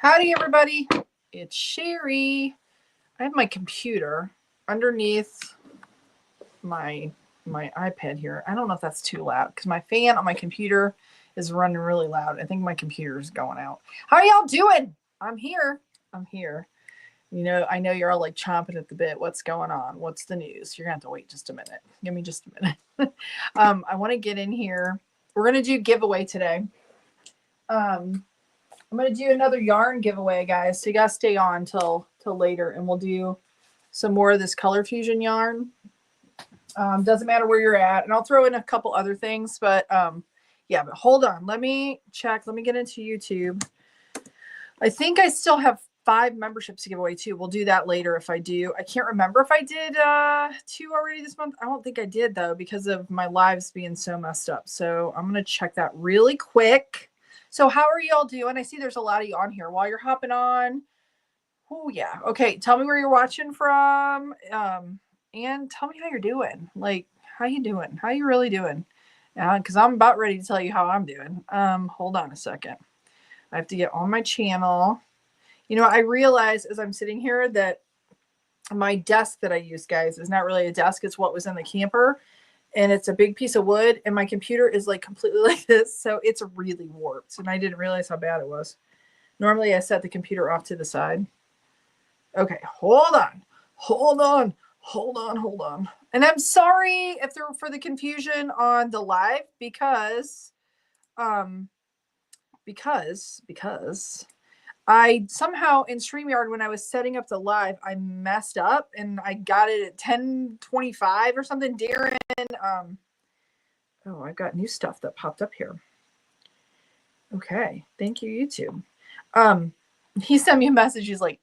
Howdy, everybody. It's Cheri. I have my computer underneath my iPad here. I don't know if that's too loud because my fan on my computer is running really loud. I think my computer is going out. How y'all doing? I'm here. You know, I know you're all like chomping at the bit. What's going on? What's the news? You're gonna have to wait just a minute. Give me just a minute. I want to get in here. We're gonna do giveaway today. I'm going to do another yarn giveaway, guys. So you got to stay on till later, and we'll do some more of this Color Fusion yarn. Doesn't matter where you're at. And I'll throw in a couple other things, but yeah, but hold on. Let me check. Let me get into YouTube. I think I still have 5 memberships to give away too. We'll do that later if I do. I can't remember if I did 2 already this month. I don't think I did though, because of my lives being so messed up. So I'm going to check that really quick. So how are y'all doing? I see there's a lot of you on here while you're hopping on. Oh yeah. Okay. Tell me where you're watching from. And tell me how you're doing. Like, how you doing? How you really doing? Because I'm about ready to tell you how I'm doing. Hold on a second. I have to get on my channel. You know, I realize as I'm sitting here that my desk that I use, guys, is not really a desk. It's what was in the camper. And it's a big piece of wood, and my computer is like completely like this. So it's really warped, and I didn't realize how bad it was. Normally I set the computer off to the side. Okay, hold on. And I'm sorry if there for the confusion on the live because I somehow in StreamYard, when I was setting up the live, I messed up and I got it at 10:25 or something. Darren, oh, I've got new stuff that popped up here. Okay, thank you, YouTube. He sent me a message. He's like,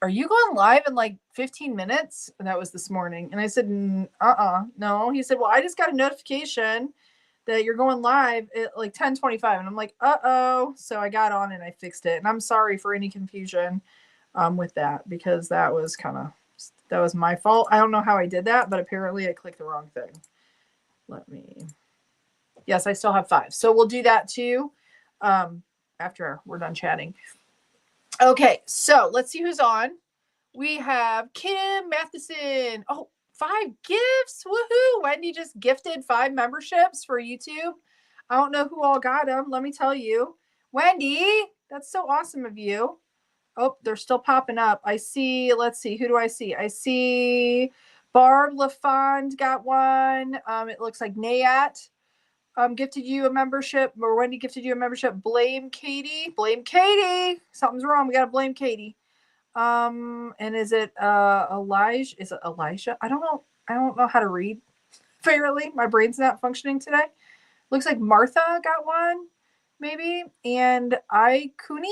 "Are you going live in like 15 minutes?" And that was this morning. And I said, no. He said, "Well, I just got a notification that you're going live at like 10:25." And I'm like, uh-oh. So I got on and I fixed it. And I'm sorry for any confusion with that, because that was my fault. I don't know how I did that, but apparently I clicked the wrong thing. Yes, I still have 5. So we'll do that too after we're done chatting. Okay, so let's see who's on. We have Kim Madison. Oh, 5 gifts. Woohoo. Wendy just gifted 5 memberships for YouTube. I don't know who all got them. Let me tell you. Wendy, that's so awesome of you. Oh, they're still popping up. I see. Let's see. Who do I see? I see Barb LaFond got one. It looks like Nayat gifted you a membership, or Wendy gifted you a membership. Blame Katie. Something's wrong. We got to blame Katie. And is it Elijah? Is it Elijah? I don't know how to read. Fairly, my brain's not functioning today. Looks like Martha got one, maybe. And Ikuni.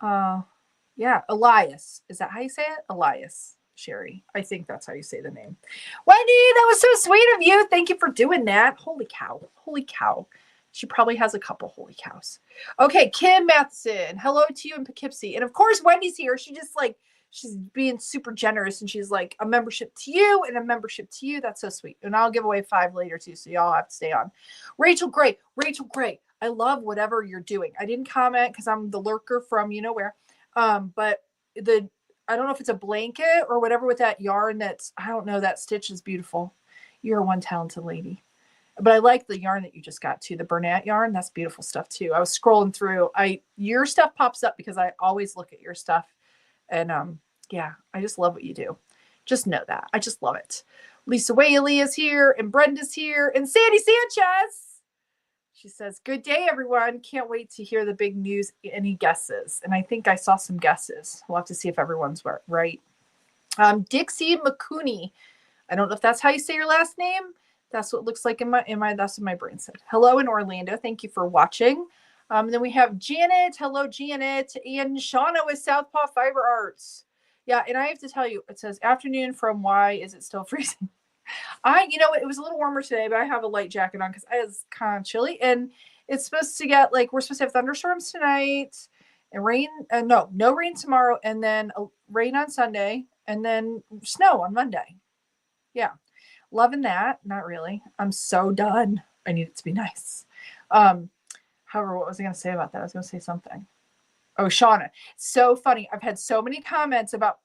Yeah, Elias. Is that how you say it? Elias. Cheri. I think that's how you say the name. Wendy, that was so sweet of you. Thank you for doing that. Holy cow. She probably has a couple holy cows. Okay, Kim Matheson. Hello to you in Poughkeepsie. And of course, Wendy's here. She's being super generous, and she's like, a membership to you and a membership to you. That's so sweet. And I'll give away 5 later too, so y'all have to stay on. Rachel Gray. I love whatever you're doing. I didn't comment because I'm the lurker from you know where. But I don't know if it's a blanket or whatever with that yarn I don't know, that stitch is beautiful. You're one talented lady. But I like the yarn that you just got too, the Bernat yarn. That's beautiful stuff too. I was scrolling through. Your stuff pops up because I always look at your stuff. And yeah, I just love what you do. Just know that. I just love it. Lisa Whaley is here, and Brenda's here, and Sandy Sanchez. She says, "Good day, everyone. Can't wait to hear the big news. Any guesses?" And I think I saw some guesses. We'll have to see if everyone's right. Dixie McCooney. I don't know if that's how you say your last name. That's what it looks like in my that's what my brain said. Hello in Orlando. Thank you for watching. Then we have Janet. Hello, Janet. And Shauna with Southpaw Fiber Arts. Yeah, and I have to tell you, it says afternoon from why is it still freezing? It was a little warmer today, but I have a light jacket on because it's kind of chilly. And it's supposed to get we're supposed to have thunderstorms tonight and rain. No rain tomorrow, and then rain on Sunday, and then snow on Monday. Yeah. Loving that. Not really. I'm so done. I need it to be nice. However, what was I going to say about that? I was going to say something. Oh, Shauna, so funny. I've had so many comments about,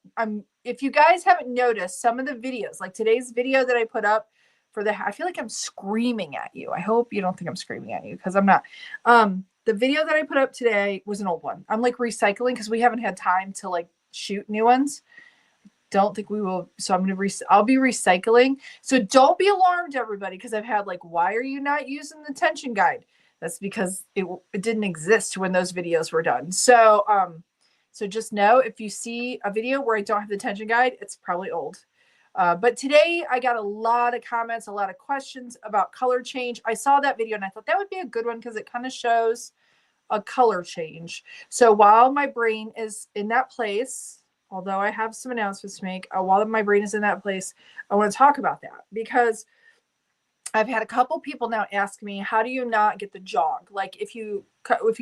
if you guys haven't noticed some of the videos, like today's video that I put up for I feel like I'm screaming at you. I hope you don't think I'm screaming at you, because I'm not. The video that I put up today was an old one. I'm like recycling because we haven't had time to like shoot new ones. Don't think we will. So I'll be recycling. So don't be alarmed, everybody, because I've had like, why are you not using the tension guide? That's because it didn't exist when those videos were done. So, so just know if you see a video where I don't have the tension guide, it's probably old. But today I got a lot of comments, a lot of questions about color change. I saw that video and I thought that would be a good one because it kind of shows a color change. So while my brain is in that place, although I have some announcements to make, while my brain is in that place, I want to talk about that because I've had a couple people now ask me, how do you not get the jog? Like if you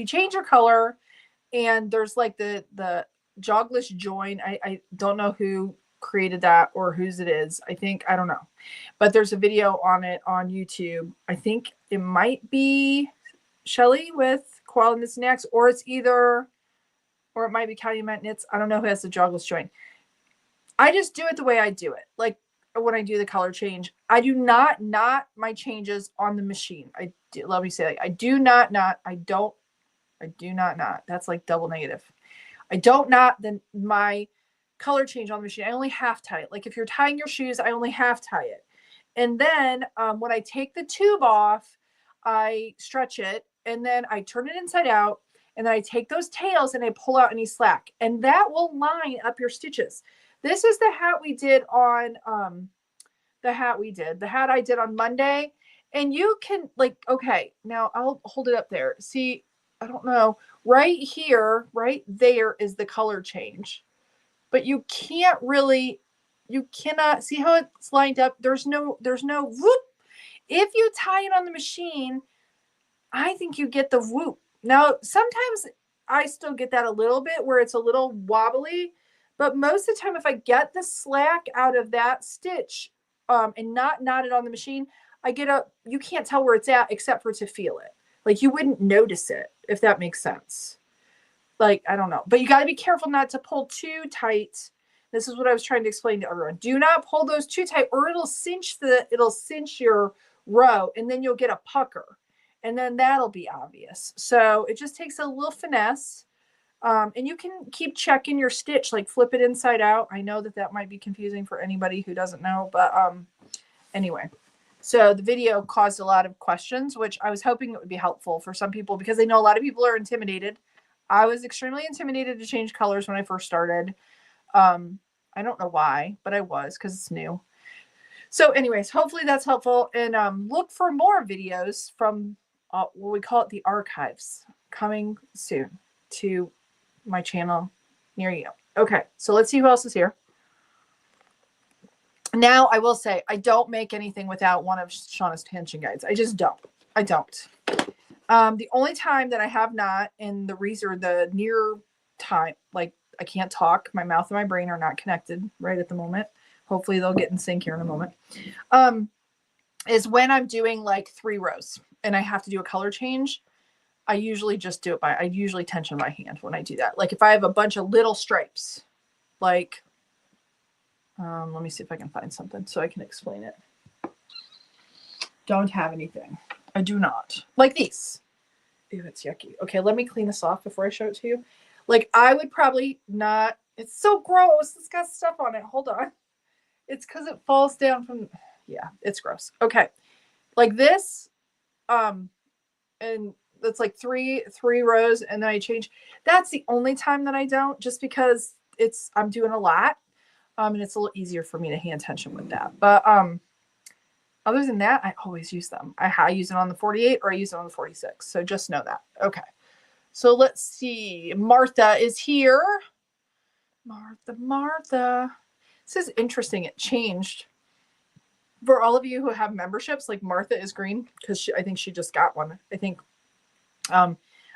change your color and there's like the jogless join, I don't know who created that or whose it is. I don't know. But there's a video on it on YouTube. I think it might be Shelly with Koala Knits Snacks, or it's either, or it might be Calumet Knits. I don't know who has the jogless join. I just do it the way I do it. Like when I do the color change, I do not my changes on the machine. Let me say that. I do not. That's like double negative. I don't my color change on the machine. I only half tie it. Like if you're tying your shoes, I only half tie it. And then when I take the tube off, I stretch it and then I turn it inside out. And then I take those tails and I pull out any slack. And that will line up your stitches. This is the hat we did on, the hat I did on Monday. And you can like, okay, now I'll hold it up there. See, I don't know. Right here, right there is the color change. But you cannot see how it's lined up. There's no whoop. If you tie it on the machine, I think you get the whoop. Now, sometimes I still get that a little bit where it's a little wobbly, but most of the time, if I get the slack out of that stitch and not knot it on the machine, you can't tell where it's at except for to feel it. Like you wouldn't notice it, if that makes sense. Like, I don't know, but you got to be careful not to pull too tight. This is what I was trying to explain to everyone. Do not pull those too tight or it'll cinch your row and then you'll get a pucker. And then that'll be obvious. So it just takes a little finesse. And you can keep checking your stitch, like flip it inside out. I know that might be confusing for anybody who doesn't know, but anyway. So the video caused a lot of questions, which I was hoping it would be helpful for some people because I know a lot of people are intimidated. I was extremely intimidated to change colors when I first started. I don't know why, but I was because it's new. So anyways, hopefully that's helpful. And look for more videos from what we call it the archives coming soon to my channel near you. Okay, so let's see who else is here. Now, I will say, I don't make anything without one of Shauna's tension guides. I just don't. I don't. The only time that I have not in the near time, like I can't talk, my mouth and my brain are not connected right at the moment. Hopefully they'll get in sync here in a moment. Is when I'm doing like 3 rows and I have to do a color change. I usually just do it I usually tension my hand when I do that. Like if I have a bunch of little stripes, like, let me see if I can find something so I can explain it. Don't have anything. I do not. Like these. Ew, it's yucky. Okay, let me clean this off before I show it to you. Like I would probably not. It's so gross. It's got stuff on it. Hold on. It's because it falls down from. Yeah, it's gross. Okay, like this. And that's like three rows, and then I change. That's the only time that I don't, just because I'm doing a lot. And it's a little easier for me to hand tension with that. But other than that, I always use them. I use it on the 48 or I use it on the 46. So just know that. Okay. So let's see. Martha is here. Martha. This is interesting. It changed. For all of you who have memberships, like Martha is green because I think she just got one. I think, I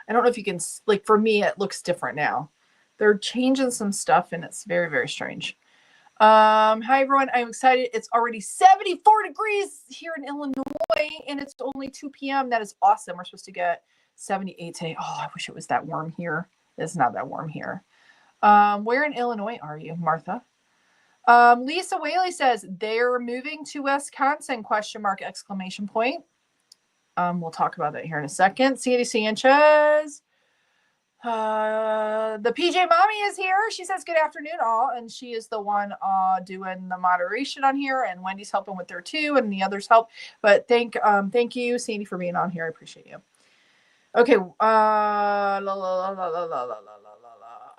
don't know if you can, like for me, it looks different now. They're changing some stuff and it's very, very strange. Hi everyone. I'm excited. It's already 74 degrees here in Illinois and it's only 2 p.m. That is awesome. We're supposed to get 78 today. Oh, I wish it was that warm here. It's not that warm here. Where in Illinois are you, Martha? Lisa Whaley says they're moving to Wisconsin, question mark, exclamation point. We'll talk about that here in a second. Sandy Sanchez. The PJ Mommy is here. She says good afternoon all, and she is the one doing the moderation on here, and Wendy's helping with there too, and the others help. But thank you, Sandy, for being on here. I appreciate you. Okay.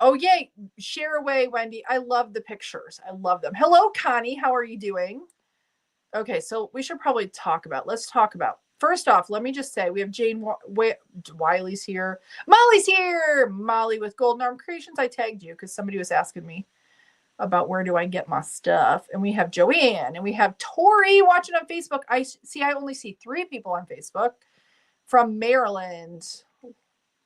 Oh yay! Share away, Wendy. I love the pictures. I love them. Hello, Connie. How are you doing? Okay, so we should probably let's talk about. First off, let me just say we have Jane Wiley's here. Molly's here. Molly with Golden Arm Creations. I tagged you because somebody was asking me about where do I get my stuff. And we have Joanne and we have Tori watching on Facebook. I only see 3 people on Facebook from Maryland.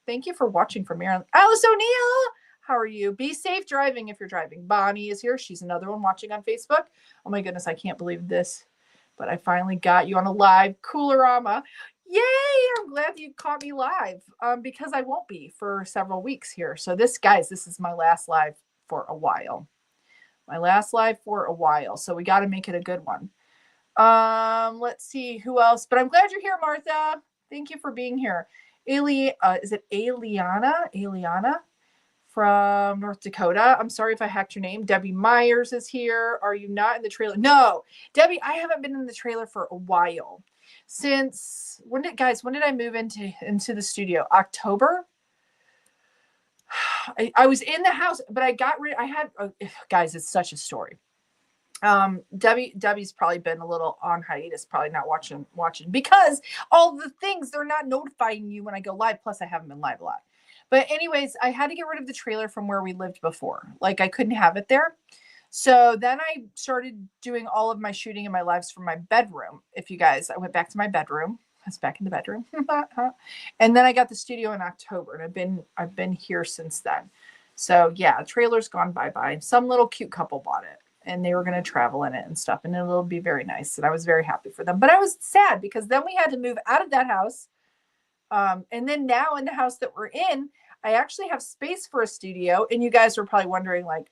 Thank you for watching from Maryland. Alice O'Neill, how are you? Be safe driving if you're driving. Bonnie is here. She's another one watching on Facebook. Oh my goodness, I can't believe this. But I finally got you on a live Coolerama. Yay! I'm glad you caught me live because I won't be for several weeks here. So this is my last live for a while. So we got to make it a good one. Let's see who else. But I'm glad you're here, Martha. Thank you for being here. Is it Eliana from North Dakota? I'm sorry if I hacked your name. Debbie Myers is here. Are you not in the trailer? No, Debbie, I haven't been in the trailer for a while. Since when did I move into the studio? October. I was in the house, but guys, it's such a story. Debbie's probably been a little on hiatus, probably not watching because all the things, they're not notifying you when I go live. Plus I haven't been live a lot. But anyways, I had to get rid of the trailer from where we lived before. Like I couldn't have it there. So then I started doing all of my shooting in my lives from my bedroom. I went back to my bedroom. I was back in the bedroom. And then I got the studio in October and I've been here since then. So yeah, trailer's gone bye-bye. Some little cute couple bought it and they were going to travel in it and stuff. And it'll be very nice. And I was very happy for them, but I was sad because then we had to move out of that house. And then now in the house that we're in, I actually have space for a studio. And you guys were probably wondering, like,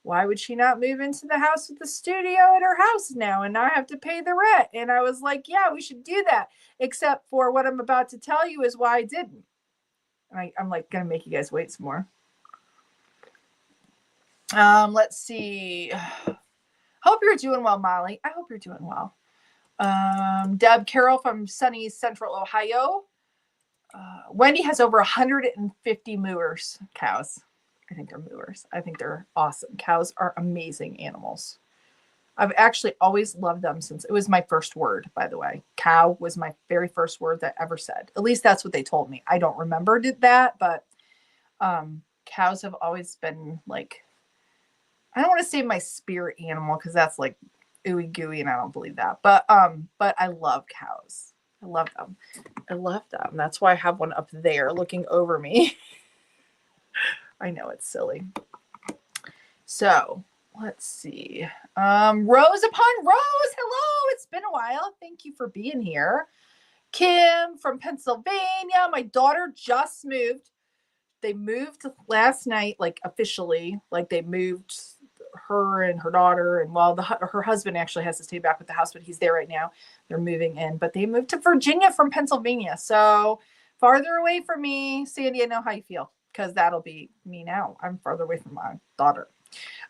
why would she not move into the house with the studio at her house now? And now I have to pay the rent. And I was like, yeah, we should do that. Except for what I'm about to tell you is why I didn't. And I'm like going to make you guys wait some more. Let's see. Hope you're doing well, Molly. I hope you're doing well. Deb Carroll from sunny Central Ohio. Wendy has over 150 moors, cows. I think they're moors. I think they're awesome. Cows are amazing animals. I've actually always loved them since it was my first word, by the way. Cow was my very first word that I ever said. At least that's what they told me. I don't remember that, but cows have always been like, I don't want to say my spirit animal because that's like ooey gooey and I don't believe that. But I love cows. I love them. That's why I have one up there looking over me. I know it's silly. So let's see. Rose upon Rose. Hello. It's been a while. Thank you for being here. Kim from Pennsylvania. My daughter just moved. They moved last night, like officially, like they moved her and her daughter. And her husband actually has to stay back with the house, but he's there right now. They're moving in, but they moved to Virginia from Pennsylvania. So farther away from me. Sandy, I know how you feel because that'll be me now. I'm farther away from my daughter.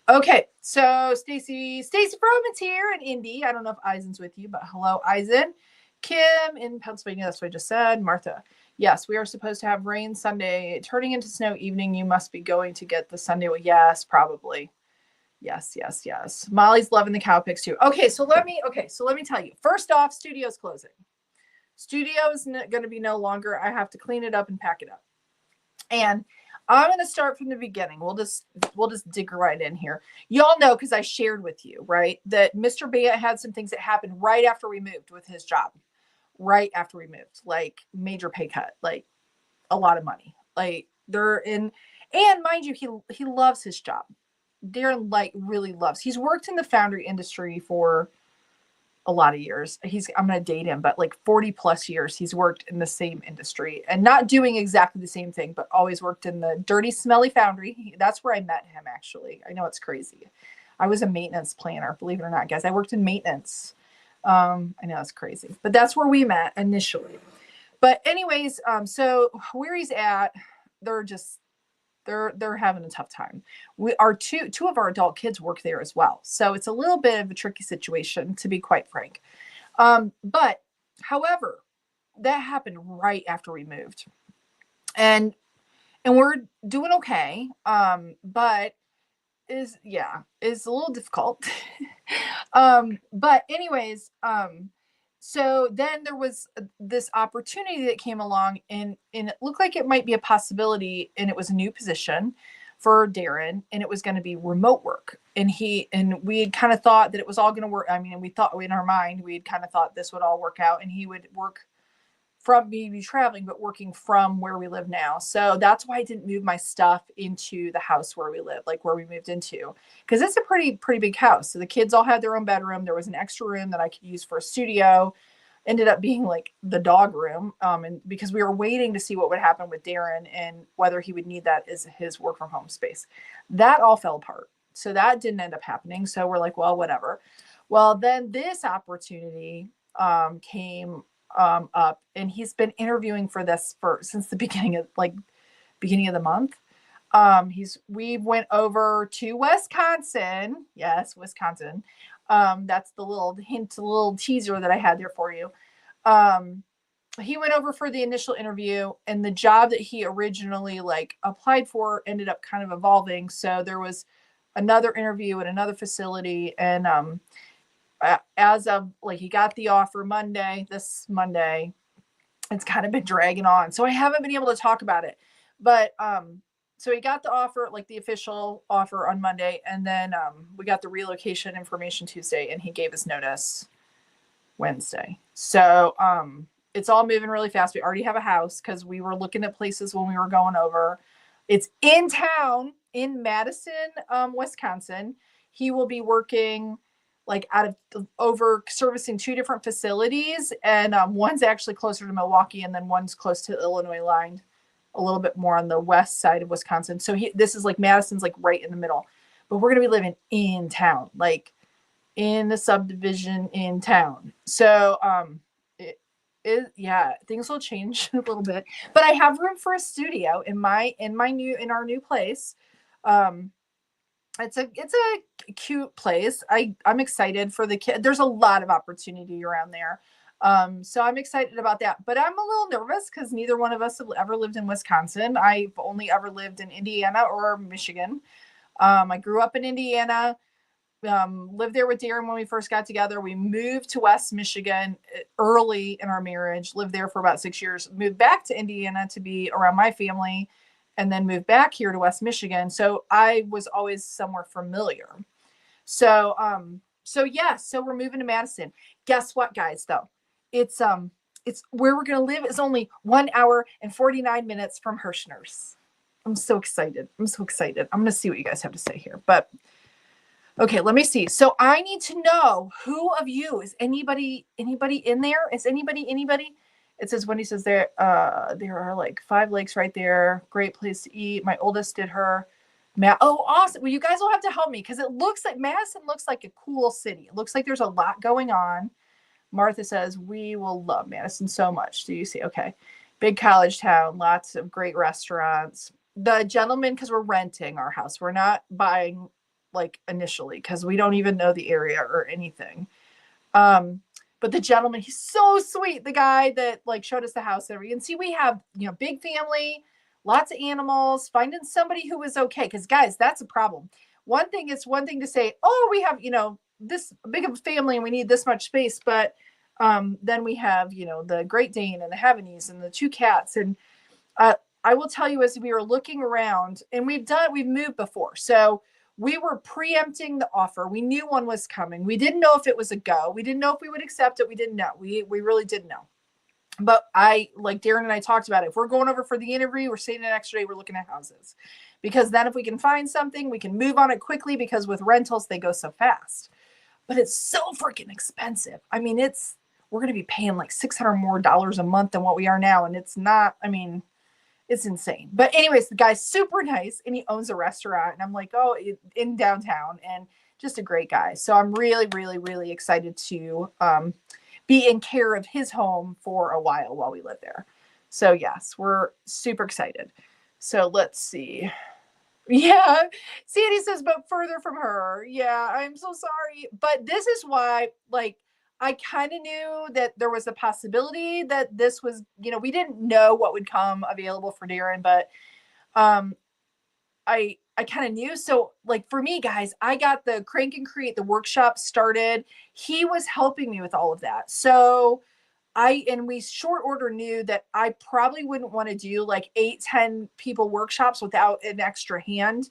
Okay. So Stacy Froman's here in Indy. I don't know if Eisen's with you, but hello, Eisen. Kim in Pennsylvania. That's what I just said. Martha. Yes, we are supposed to have rain Sunday, turning into snow evening. You must be going to get the Sunday. Well, yes, probably. Yes. Molly's loving the cow pics too. Okay, so let me tell you. First off, studio's closing. Studio is going to be no longer. I have to clean it up and pack it up. And I'm going to start from the beginning. We'll just dig right in here. Y'all know because I shared with you, right, that Mr. Bea had some things that happened right after we moved with his job. Right after we moved, like major pay cut, like a lot of money. Like they're in, and mind you, he loves his job. Darren really loves. He's worked in the foundry industry for a lot of years. I'm going to date him, but like 40 plus years he's worked in the same industry and not doing exactly the same thing, but always worked in the dirty, smelly foundry. That's where I met him, actually. I know it's crazy. I was a maintenance planner, believe it or not, guys. I worked in maintenance. I know it's crazy, but that's where we met initially. But anyways, so where he's at, they're having a tough time. Two of our adult kids work there as well. So it's a little bit of a tricky situation, to be quite frank. But however, that happened right after we moved. And we're doing okay. But is a little difficult. But anyways, so then there was this opportunity that came along, and it looked like it might be a possibility, and it was a new position for Darren, and it was going to be remote work. And we had kind of thought that it was all going to work. I mean, we thought in our mind, we had kind of thought this would all work out, and he would work from maybe traveling, but working from where we live now. So that's why I didn't move my stuff into the house where we live, like where we moved into, because it's a pretty big house. So the kids all had their own bedroom. There was an extra room that I could use for a studio. Ended up being like the dog room. And because we were waiting to see what would happen with Darren and whether he would need that as his work from home space. That all fell apart. So that didn't end up happening. So we're like, well, whatever. Well, then this opportunity came up, and he's been interviewing for this since the beginning of the month. We went over to Wisconsin. Yes, Wisconsin. That's the little hint, the little teaser that I had there for you. He went over for the initial interview, and the job that he originally applied for ended up kind of evolving. So there was another interview at another facility, and as of he got the offer this Monday, it's kind of been dragging on. So I haven't been able to talk about it, but, so he got the offer, the official offer on Monday. And then, we got the relocation information Tuesday, and he gave us notice Wednesday. So, it's all moving really fast. We already have a house, cause we were looking at places when we were going over. It's in town in Madison, Wisconsin. He will be working over servicing two different facilities, and one's actually closer to Milwaukee, and then one's close to the Illinois line, a little bit more on the west side of Wisconsin. So this is Madison's right in the middle, but we're going to be living in town, in the subdivision in town. So things will change a little bit, but I have room for a studio in our new place. It's a cute place. I'm excited for the kid. There's a lot of opportunity around there. So I'm excited about that, but I'm a little nervous because neither one of us have ever lived in Wisconsin. I've only ever lived in Indiana or Michigan. I grew up in Indiana, lived there with Darren when we first got together. We moved to West Michigan early in our marriage, lived there for about 6 years, moved back to Indiana to be around my family, and then moved back here to West Michigan. So I was always somewhere familiar. So we're moving to Madison. Guess what, guys, though? It's where we're going to live is only 1 hour and 49 minutes from Hirschner's. I'm so excited. I'm going to see what you guys have to say here, but okay, let me see. So I need to know who of you is anybody in there? Is anybody? It says, Wendy says there are 5 lakes right there. Great place to eat. My oldest did her. Oh, awesome. Well, you guys will have to help me because it looks like Madison looks like a cool city. It looks like there's a lot going on. Martha says, we will love Madison so much. Do you see? Okay. Big college town, lots of great restaurants. The gentleman, because we're renting our house, we're not buying initially because we don't even know the area or anything. But the gentleman, he's so sweet. The guy that showed us the house and everything. And see, we have, big family, lots of animals, finding somebody who is okay. Because guys, that's a problem. One thing to say, oh, we have, this big of a family and we need this much space. But then we have, the Great Dane and the Havanese and the 2 cats. And I will tell you, as we were looking around, and we've moved before. So we were preempting the offer. We knew one was coming. We didn't know if it was a go. We didn't know if we would accept it. We didn't know. We really didn't know. But Darren and I talked about it. If we're going over for the interview, we're staying an extra day, we're looking at houses. Because then if we can find something, we can move on it quickly because with rentals, they go so fast. but it's so freaking expensive. I mean, we're going to be paying like $600 more a month than what we are now. And it's not, I mean, it's insane. But anyways, the guy's super nice and he owns a restaurant. And I'm like, oh, in downtown, and just a great guy. So I'm really, really, really excited to be in care of his home for a while we live there. So yes, we're super excited. So let's see. Yeah, Sandy says, but further from her. Yeah, I'm so sorry. But this is why, like, I kind of knew that there was a possibility that this was, we didn't know what would come available for Darren, but um, I kind of knew. So, like, for me, guys, I got the Crank and Create, the workshop started. He was helping me with all of that. So we short order knew that I probably wouldn't want to do like 8-10 people workshops without an extra hand.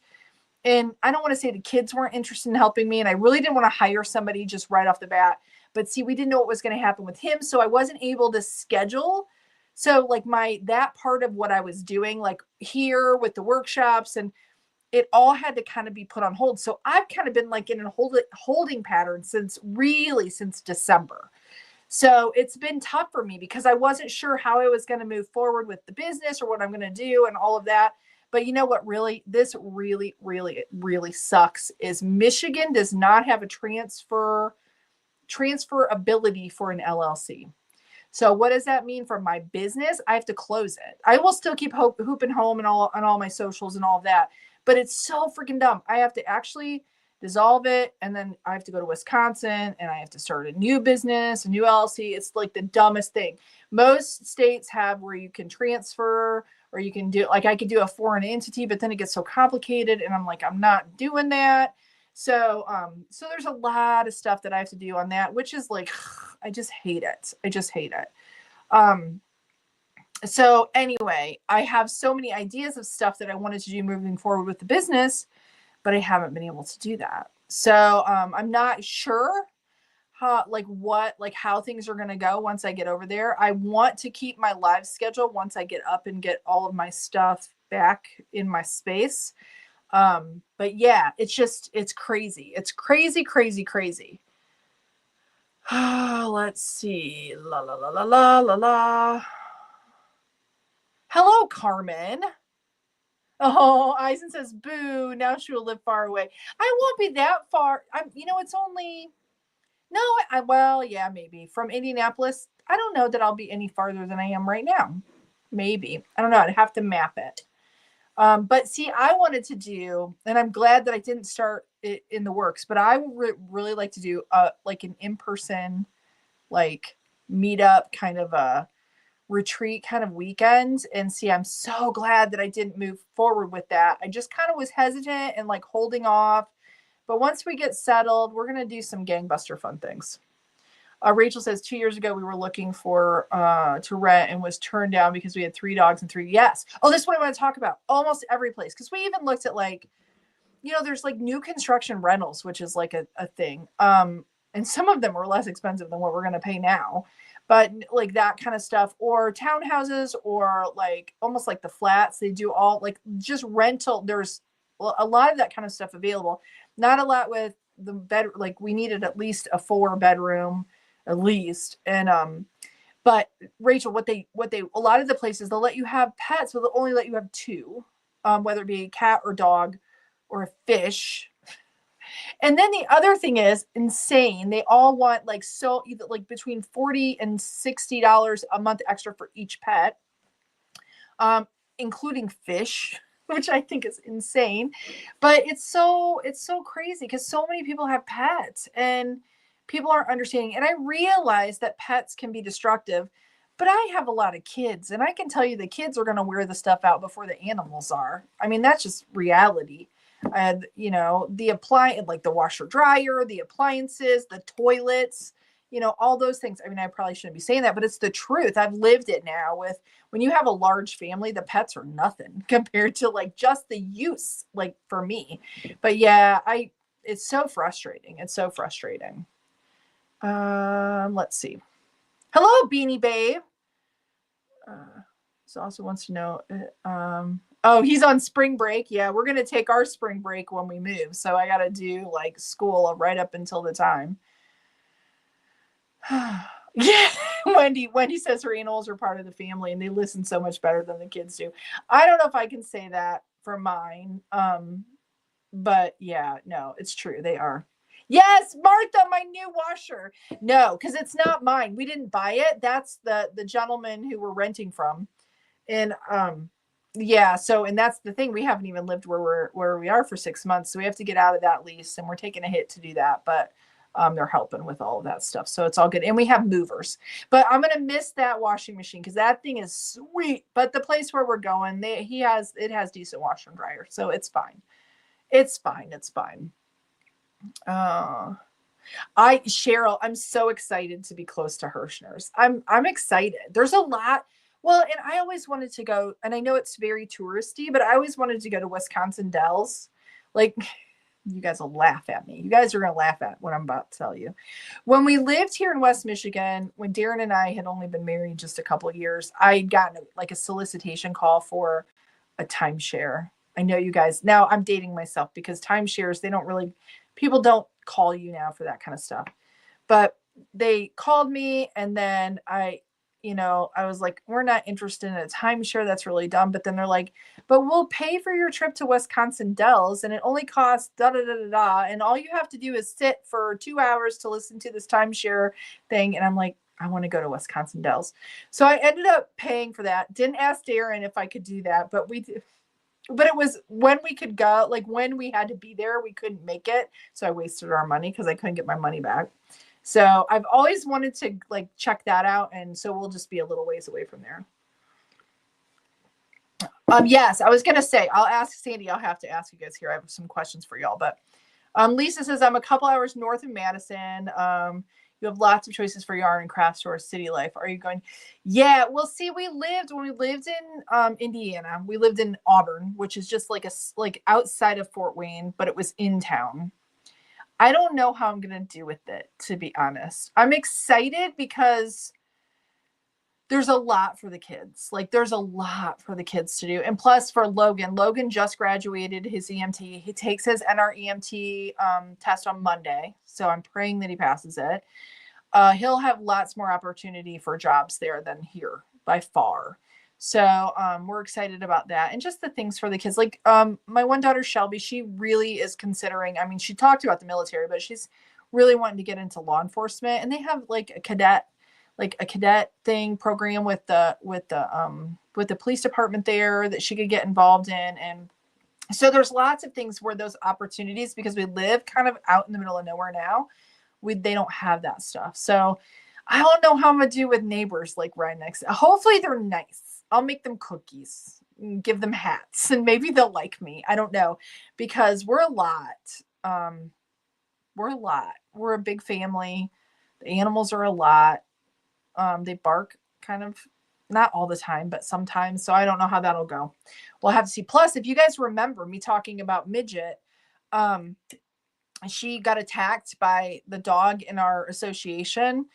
And I don't want to say the kids weren't interested in helping me, and I really didn't want to hire somebody just right off the bat. But see, we didn't know what was going to happen with him, so I wasn't able to schedule. So like that part of what I was doing, like here with the workshops, and it all had to kind of be put on hold. So I've kind of been like in a holding pattern since December. So it's been tough for me because I wasn't sure how I was going to move forward with the business or what I'm going to do and all of that. But you know what, this really, really, really sucks is Michigan does not have a transferability for an LLC. So what does that mean for my business? I have to close it. I will still keep hooping home and all my socials and all of that, but it's so freaking dumb. I have to actually dissolve it, and then I have to go to Wisconsin and I have to start a new business, a new LLC. It's like the dumbest thing. Most states have where you can transfer, or you can do, like, I could do a foreign entity, but then it gets so complicated and I'm like, I'm not doing that. So there's a lot of stuff that I have to do on that, which is like, I just hate it. So anyway, I have so many ideas of stuff that I wanted to do moving forward with the business, but I haven't been able to do that. So I'm not sure how things are going to go once I get over there. I want to keep my live schedule once I get up and get all of my stuff back in my space. But yeah, it's crazy. It's crazy, crazy, crazy. Let's see. La, la, la, la, la, la, la. Hello, Carmen. Oh, Eisen says, boo, now she will live far away. I won't be that far. It's only, no, well, yeah, maybe. From Indianapolis, I don't know that I'll be any farther than I am right now. Maybe. I don't know. I'd have to map it. But see, I wanted to do, and I'm glad that I didn't start it in the works, but I would really like to do like an in-person, like, meetup kind of a retreat kind of weekend. And see, I'm so glad that I didn't move forward with that. I just kind of was hesitant and like holding off. But once we get settled, we're going to do some gangbuster fun things. Rachel says 2 years ago, we were looking for to rent and was turned down because we had 3 dogs and 3. Yes. Oh, this is what I want to talk about. Almost every place. Because we even looked at like, there's like new construction rentals, which is like a thing. And some of them were less expensive than what we're going to pay now. But like that kind of stuff, or townhouses, or like almost like the flats. They do all like just rental. There's a lot of that kind of stuff available. Not a lot with the bed. Like we needed at least a 4-bedroom at least. And but Rachel, what they a lot of the places, they'll let you have pets, but they'll only let you have 2, whether it be a cat or dog or a fish. And then the other thing is insane. They all want like, so either like between $40 and $60 a month extra for each pet, including fish, which I think is insane. But it's so crazy because so many people have pets and people aren't understanding. And I realize that pets can be destructive, but I have a lot of kids, and I can tell you the kids are going to wear the stuff out before the animals are. I mean, that's just reality. And like the washer dryer, the appliances, the toilets, all those things. I mean, I probably shouldn't be saying that, but it's the truth. I've lived it now. With when you have a large family, the pets are nothing compared to like just the use, like for me. But yeah, it's so frustrating. It's so frustrating. Let's see. Hello, Beanie Babe. So also wants to know, Oh, he's on spring break. Yeah, we're gonna take our spring break when we move. So I gotta do like school right up until the time. Yeah, Wendy says her animals are part of the family and they listen so much better than the kids do. I don't know if I can say that for mine. But yeah, no, it's true. They are. Yes, Martha, my new washer. No, because it's not mine. We didn't buy it. That's the gentleman who we're renting from. And yeah, so and that's the thing. We haven't even lived where we are for 6 months. So we have to get out of that lease and we're taking a hit to do that. But they're helping with all of that stuff. So it's all good. And we have movers. But I'm gonna miss that washing machine because that thing is sweet. But the place where we're going, it has decent washer and dryer. So it's fine. It's fine. It's fine. Cheryl, I'm so excited to be close to Hirschner's. I'm excited. There's a lot. Well, and I always wanted to go, and I know it's very touristy, but I always wanted to go to Wisconsin Dells. Like, you guys will laugh at me. You guys are going to laugh at what I'm about to tell you. When we lived here in West Michigan, when Darren and I had only been married just a couple of years, I'd gotten like a solicitation call for a timeshare. I know you guys, now I'm dating myself because timeshares, people don't call you now for that kind of stuff. But they called me and then I was like, we're not interested in a timeshare. That's really dumb. But then they're like, but we'll pay for your trip to Wisconsin Dells and it only costs da da da da da. And all you have to do is sit for 2 hours to listen to this timeshare thing. And I'm like, I want to go to Wisconsin Dells. So I ended up paying for that. Didn't ask Darren if I could do that, but it was when we could go, like when we had to be there, we couldn't make it. So I wasted our money because I couldn't get my money back. So I've always wanted to like check that out. And so we'll just be a little ways away from there. Yes, I was going to say, I'll ask Sandy. I'll have to ask you guys here. I have some questions for y'all, but Lisa says, I'm a couple hours north of Madison. You have lots of choices for yarn and craft stores, city life. Are you going? Yeah, well, see, when we lived in Indiana, we lived in Auburn, which is just like outside of Fort Wayne, but it was in town. I don't know how I'm going to do with it, to be honest. I'm excited because there's a lot for the kids. Like there's a lot for the kids to do. And plus for Logan just graduated his EMT. He takes his NREMT test on Monday. So I'm praying that he passes it. He'll have lots more opportunity for jobs there than here by far. So we're excited about that. And just the things for the kids. Like my one daughter, Shelby, she really is considering, I mean, she talked about the military, but she's really wanting to get into law enforcement. And they have like a cadet thing program with the police department there that she could get involved in. And so there's lots of things where those opportunities, because we live kind of out in the middle of nowhere now, they don't have that stuff. So I don't know how I'm gonna do with neighbors like right next. Hopefully they're nice. I'll make them cookies, give them hats, and maybe they'll like me. I don't know, because we're a lot. We're a big family. The animals are a lot. They bark kind of not all the time, but sometimes. So I don't know how that'll go. We'll have to see. Plus, if you guys remember me talking about Midget, she got attacked by the dog in our association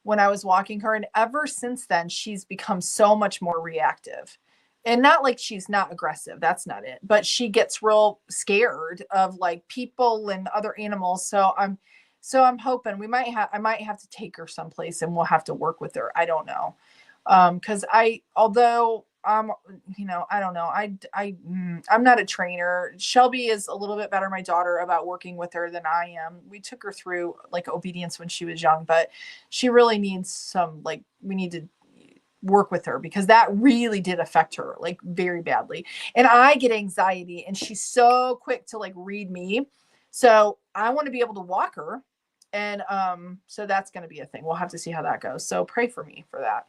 when I was walking her. And ever since then, she's become so much more reactive. And not like she's not aggressive. That's not it. But she gets real scared of like people and other animals. So I'm hoping I might have to take her someplace and we'll have to work with her. I don't know. Cause I don't know. I'm not a trainer. Shelby is a little bit better, my daughter, about working with her than I am. We took her through like obedience when she was young, but she really needs we need to work with her because that really did affect her like very badly. And I get anxiety and she's so quick to like read me. So I want to be able to walk her. And so that's going to be a thing. We'll have to see how that goes. So pray for me for that.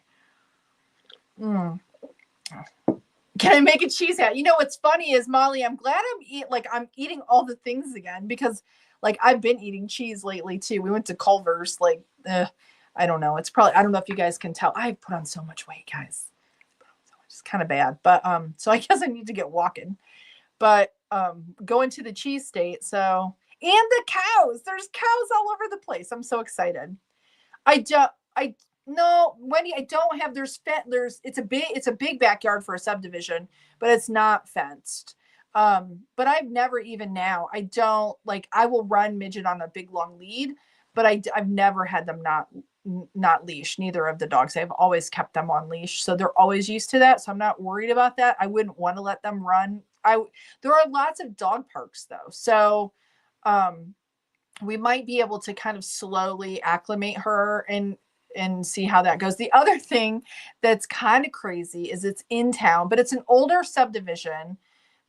Can I make a cheese hat? You know, what's funny is, Molly, I'm glad I'm eating all the things again because like I've been eating cheese lately too. We went to Culver's, I don't know. I don't know if you guys can tell. I've put on so much weight, guys. It's kind of bad, but so I guess I need to get walking, but going to the cheese state. So, and the cows, there's cows all over the place. I'm so excited. No, Wendy, I don't have, it's a big backyard for a subdivision, but it's not fenced. But I've never, even now, I don't like, I will run midget on a big long lead, but I've never had them not leash, neither of the dogs. I've always kept them on leash. So they're always used to that. So I'm not worried about that. I wouldn't want to let them run. There are lots of dog parks though. So, um, we might be able to kind of slowly acclimate her and see how that goes. The other thing that's kind of crazy is it's in town, but it's an older subdivision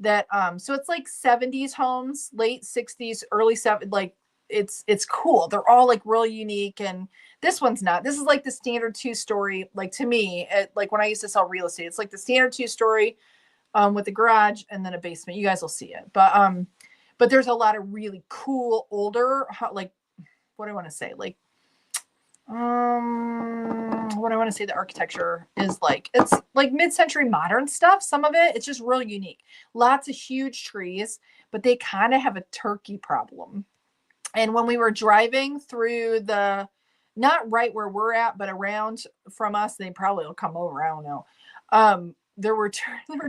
that so it's like 70s homes, late 60s, early 70s, like it's cool. They're all like really unique, and this one's not. This is like the standard 2-story, like to me, like when I used to sell real estate, it's like the standard 2-story with a garage and then a basement. You guys will see it. But there's a lot of really cool older, like, what do I want to say? Like, what I want to say, the architecture is like, it's like mid-century modern stuff. Some of it, it's just really unique. Lots of huge trees, but they kind of have a turkey problem. And when we were driving through not right where we're at, but around from us, they probably will come over. I don't know. There were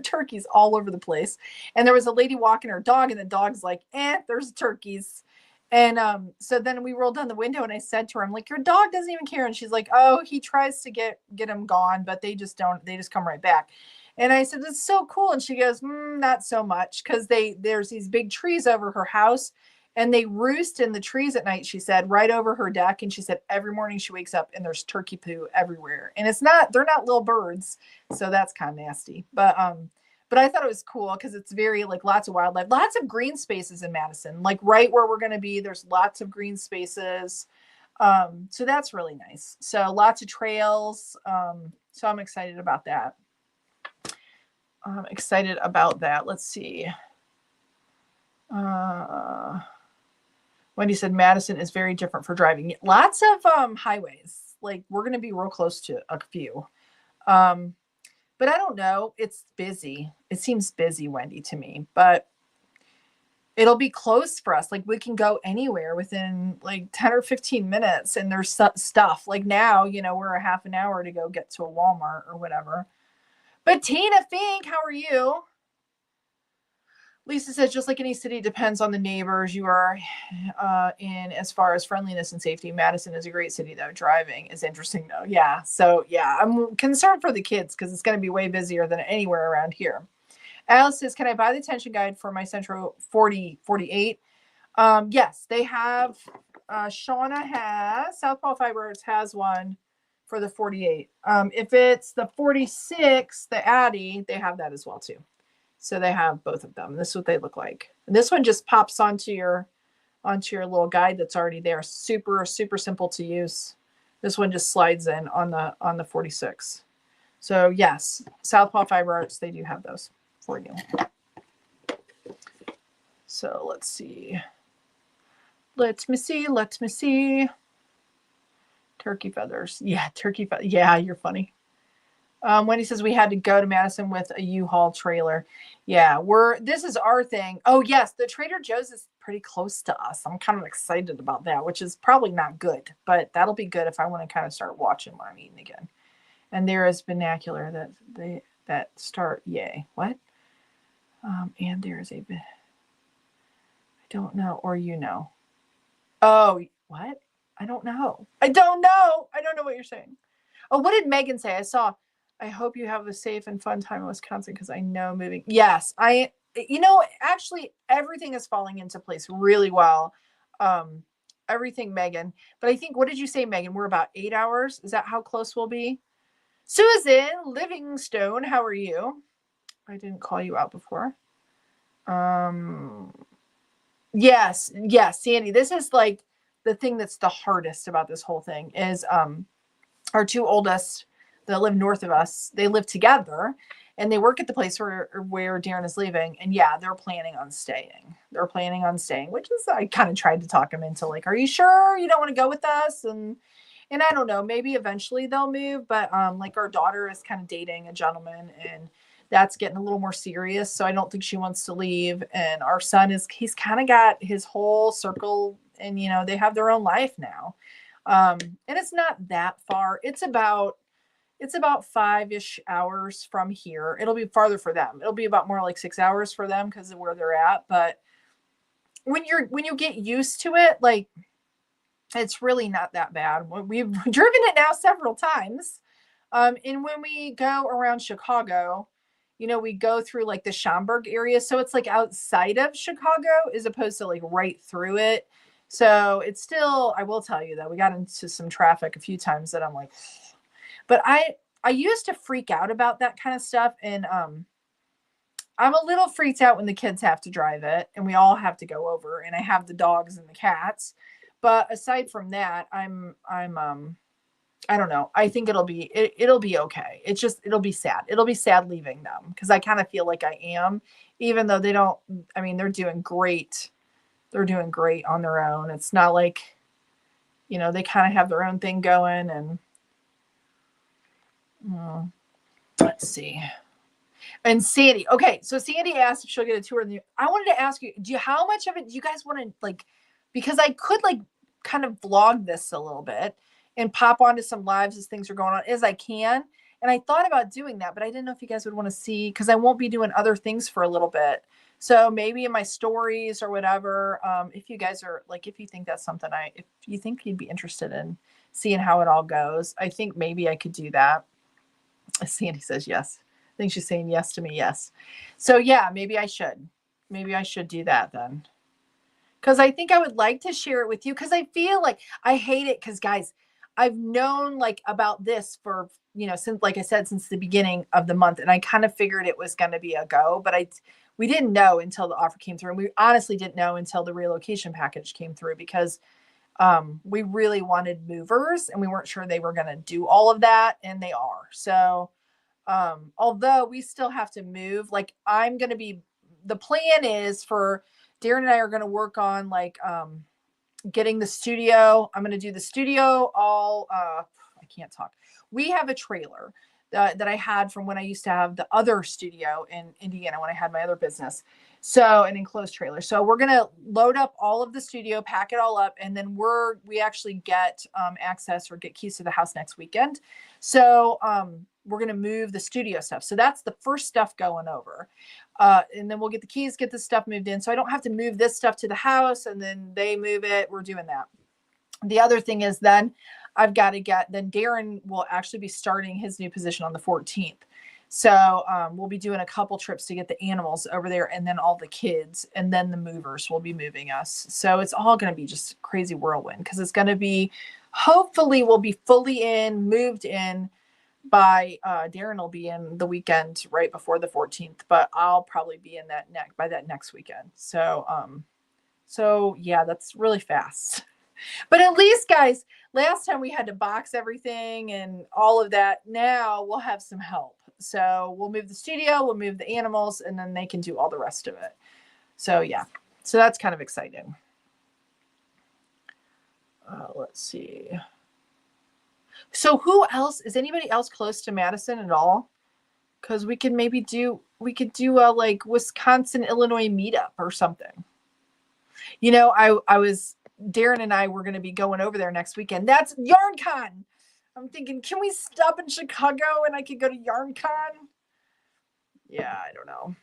turkeys all over the place, and there was a lady walking her dog, and the dog's like, there's turkeys. And so then we rolled down the window, and I said to her, I'm like, your dog doesn't even care. And she's like, oh, he tries to get them gone, but they just come right back. And I said, it's so cool. And she goes, not so much, because there's these big trees over her house, and they roost in the trees at night, she said, right over her deck. And she said every morning she wakes up and there's turkey poo everywhere. And they're not little birds. So that's kind of nasty. But I thought it was cool because it's very, like, lots of wildlife, lots of green spaces in Madison, like right where we're going to be. There's lots of green spaces. So that's really nice. So lots of trails. So I'm excited about that. Let's see. Wendy said Madison is very different for driving. Lots of highways. Like, we're going to be real close to a few. But I don't know. It's busy. It seems busy, Wendy, to me. But it'll be close for us. Like, we can go anywhere within like 10 or 15 minutes. And there's stuff. Like now, we're a half an hour to go get to a Walmart or whatever. But Tina Fink, how are you? Lisa says, just like any city, depends on the neighbors you are in as far as friendliness and safety. Madison is a great city, though. Driving is interesting, though. Yeah. So, yeah, I'm concerned for the kids because it's going to be way busier than anywhere around here. Alice says, can I buy the attention guide for my Central 48? Yes, they have. Shauna has. Southpaw Fiber Arts has one for the 48. If it's the 46, the Addy, they have that as well, too. So they have both of them. This is what they look like. And this one just pops onto your little guide that's already there. Super, super simple to use. This one just slides in on the 46. So yes, Southpaw Fiber Arts, they do have those for you. So let's see. Let me see. Turkey feathers. Yeah, turkey feathers. Yeah, you're funny. Wendy says we had to go to Madison with a U-Haul trailer. Yeah, this is our thing. Oh yes, the Trader Joe's is pretty close to us. I'm kind of excited about that, which is probably not good, but that'll be good if I want to kind of start watching what I'm eating again. And there is vernacular that start. Yay. What? And there's I don't know, or Oh, what? I don't know. I don't know what you're saying. Oh, what did Megan say? I hope you have a safe and fun time in Wisconsin because I know moving. Yes, actually everything is falling into place really well. Everything, Megan. But I think, what did you say, Megan? We're about 8 hours. Is that how close we'll be? Susan Livingstone, how are you? I didn't call you out before. Yes, Sandy. This is like the thing that's the hardest about this whole thing is our two oldest that live north of us, they live together and they work at the place where Darren is leaving. And yeah, they're planning on staying. Which is, I kind of tried to talk them into like, are you sure you don't want to go with us? And I don't know, maybe eventually they'll move, but like our daughter is kind of dating a gentleman and that's getting a little more serious. So I don't think she wants to leave. And our son he's kind of got his whole circle and, they have their own life now. And it's not that far. It's about 5-ish hours from here. It'll be farther for them. It'll be about more like 6 hours for them because of where they're at. But when you get used to it, like, it's really not that bad. We've driven it now several times. And when we go around Chicago, we go through like the Schaumburg area. So it's like outside of Chicago as opposed to like right through it. So it's still, I will tell you that we got into some traffic a few times that I'm like, but I used to freak out about that kind of stuff. And I'm a little freaked out when the kids have to drive it and we all have to go over, and I have the dogs and the cats. But aside from that, I'm I don't know. I think it'll be okay. It'll be sad. It'll be sad leaving them because I kind of feel like I am, even though they don't, I mean, they're doing great. They're doing great on their own. It's not like, they kind of have their own thing going. And let's see. And Sandy. Okay. So Sandy asked if she'll get a tour. I wanted to ask you, how much of it do you guys want to like, because I could like kind of vlog this a little bit and pop onto some lives as things are going on as I can. And I thought about doing that, but I didn't know if you guys would want to see, because I won't be doing other things for a little bit. So maybe in my stories or whatever, if you guys are like, if you think that's something if you think you'd be interested in seeing how it all goes, I think maybe I could do that. Sandy says yes. I think she's saying yes to me. Yes. So yeah, maybe I should do that then. Because I think I would like to share it with you, because I feel like I hate it. Because guys, I've known like about this for, since, like I said, since the beginning of the month. And I kind of figured it was going to be a go, but we didn't know until the offer came through. And we honestly didn't know until the relocation package came through, because we really wanted movers and we weren't sure they were going to do all of that. And they are. So although we still have to move, like the plan is for Darren and I are going to work on like getting the studio. I'm going to do the studio all, I can't talk. We have a trailer that I had from when I used to have the other studio in Indiana when I had my other business. So an enclosed trailer. So we're going to load up all of the studio, pack it all up. And then we actually get access or get keys to the house next weekend. So we're going to move the studio stuff. So that's the first stuff going over. And then we'll get the keys, get the stuff moved in. So I don't have to move this stuff to the house and then they move it. We're doing that. The other thing is then Darren will actually be starting his new position on the 14th. So we'll be doing a couple trips to get the animals over there, and then all the kids, and then the movers will be moving us. So it's all going to be just crazy whirlwind, because it's going to be, hopefully we'll be fully moved in by Darren will be in the weekend right before the 14th, but I'll probably be in by that next weekend. So yeah, that's really fast. But at least, guys, last time we had to box everything and all of that. Now we'll have some help. So we'll move the studio, we'll move the animals, and then they can do all the rest of it. So yeah, so that's kind of exciting. Let's see. So who else? Is anybody else close to Madison at all? Because we could do a like Wisconsin, Illinois meetup or something. Darren and I were going to be going over there next weekend. That's YarnCon. I'm thinking, can we stop in Chicago and I could go to YarnCon? Yeah, I don't know.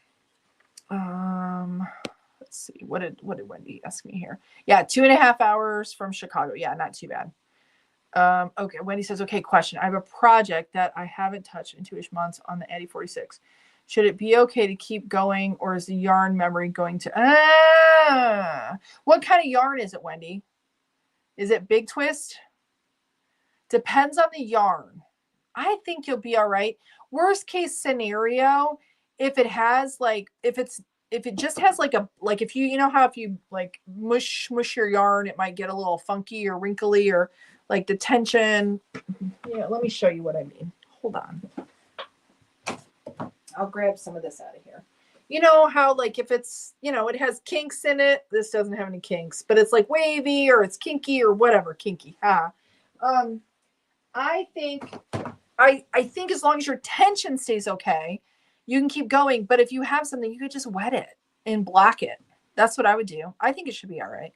Let's see. What did Wendy ask me here? Yeah, 2.5 hours from Chicago. Yeah, not too bad. Okay, Wendy says, okay, question. I have a project that I haven't touched in 2-ish months on the Addy 46. Should it be okay to keep going, or is the yarn memory going to... What kind of yarn is it, Wendy? Is it Big Twist? Depends on the yarn. I think you'll be all right. Worst case scenario, if it just has if you like mush your yarn, it might get a little funky or wrinkly, or like the tension. Yeah, let me show you what I mean. Hold on. I'll grab some of this out of here. You know how like if it's, it has kinks in it, this doesn't have any kinks, but it's like wavy or it's kinky or whatever, kinky. I think as long as your tension stays okay, you can keep going. But if you have something, you could just wet it and block it. That's what I would do. I think it should be all right.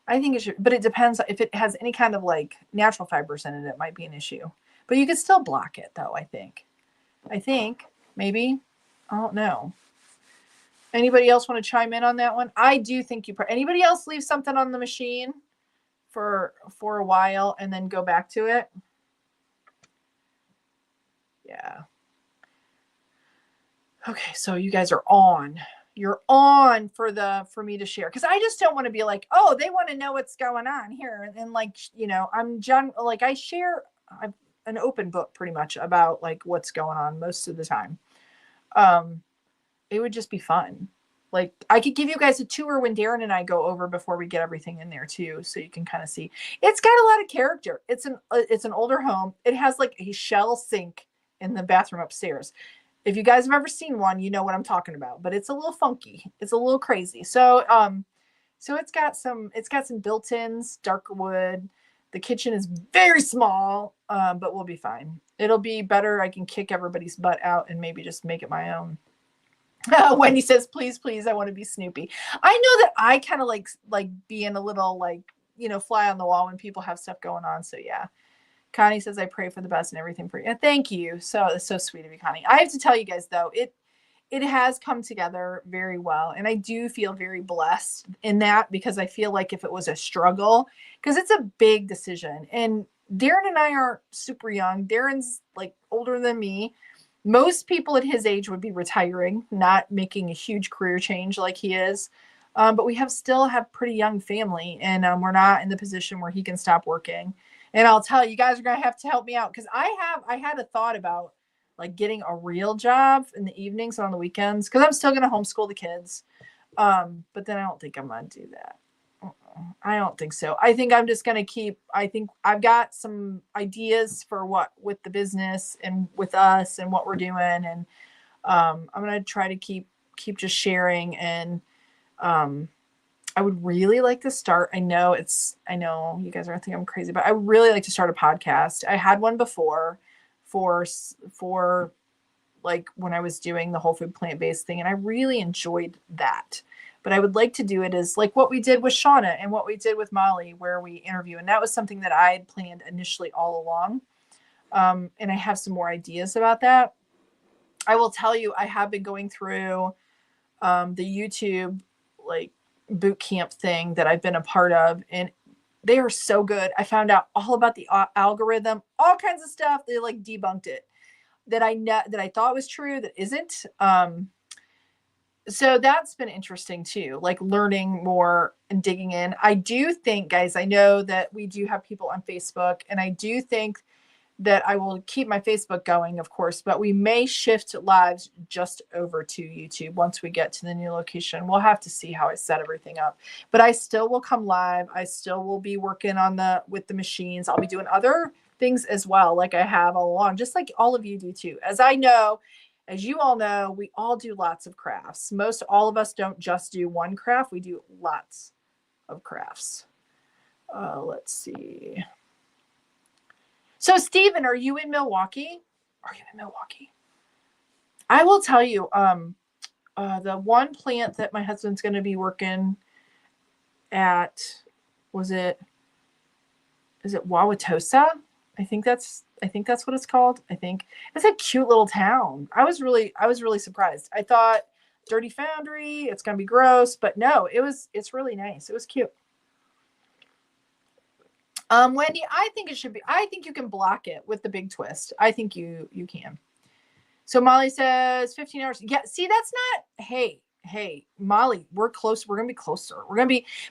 I think it should, but it depends if it has any kind of like natural fibers in it, it might be an issue. But you could still block it though, I think. Maybe. I don't know. Anybody else want to chime in on that one? I do think anybody else leave something on the machine for a while and then go back to it? Yeah. Okay, so you guys are on. You're on for me to share, because I just don't want to be like, oh, they want to know what's going on here, and like, you know, I share. I'm an open book pretty much about like what's going on most of the time. It would just be fun. Like I could give you guys a tour when Darren and I go over before we get everything in there too, so you can kind of see. It's got a lot of character. It's an older home. It has like a shell sink in the bathroom upstairs. If you guys have ever seen one, you know what I'm talking about, but it's a little funky. It's a little crazy. So it's got some built-ins, darker wood. The kitchen is very small, but we'll be fine. It'll be better. I can kick everybody's butt out and maybe just make it my own. Wendy says, please, I want to be Snoopy. I know that I kind of like being a little like, you know, fly on the wall when people have stuff going on. So yeah. Connie says, I pray for the best and everything for you. Thank you. So it's so sweet of you, Connie. I have to tell you guys though, it has come together very well. And I do feel very blessed in that, because I feel like if it was a struggle, because it's a big decision, and Darren and I aren't super young. Darren's like older than me. Most people at his age would be retiring, not making a huge career change like he is. But we still have pretty young family, and we're not in the position where he can stop working. And I'll tell you guys are going to have to help me out, because I had a thought about like getting a real job in the evenings and on the weekends, because I'm still going to homeschool the kids. But then I don't think I'm going to do that. I don't think so. I think I'm just going to I think I've got some ideas for what with the business and with us and what we're doing. And I'm going to try to keep just sharing. And I would really like to start. I know you guys are going to think I'm crazy, but I would really like to start a podcast. I had one before for like when I was doing the whole food plant-based thing, and I really enjoyed that. But I would like to do it as like what we did with Shauna and what we did with Molly, where we interview. And that was something that I had planned initially all along. And I have some more ideas about that. I will tell you, I have been going through the YouTube like boot camp thing that I've been a part of, and they are so good. I found out all about the algorithm, all kinds of stuff. They like debunked it that I thought was true that isn't. So that's been interesting too, like learning more and digging in. I do think, guys, I know that we do have people on Facebook, and I do think that I will keep my Facebook going, of course, but we may shift lives just over to YouTube once we get to the new location. We'll have to see how I set everything up, but I still will come live. I still will be working with the machines. I'll be doing other things as well, like I have all along, just like all of you do too. As you all know, we all do lots of crafts. Most all of us don't just do one craft. We do lots of crafts. Let's see. So, Stephen, are you in Milwaukee? I will tell you, the one plant that my husband's going to be working at, is it Wauwatosa? I think that's what it's called. I think it's a cute little town. I was really surprised. I thought dirty foundry, it's going to be gross, but no, it's really nice. It was cute. Wendy, I think you can block it with the big twist. I think you can. So Molly says 15 hours. Yeah, see, that's not, hey, Molly, we're close. We're going to be closer.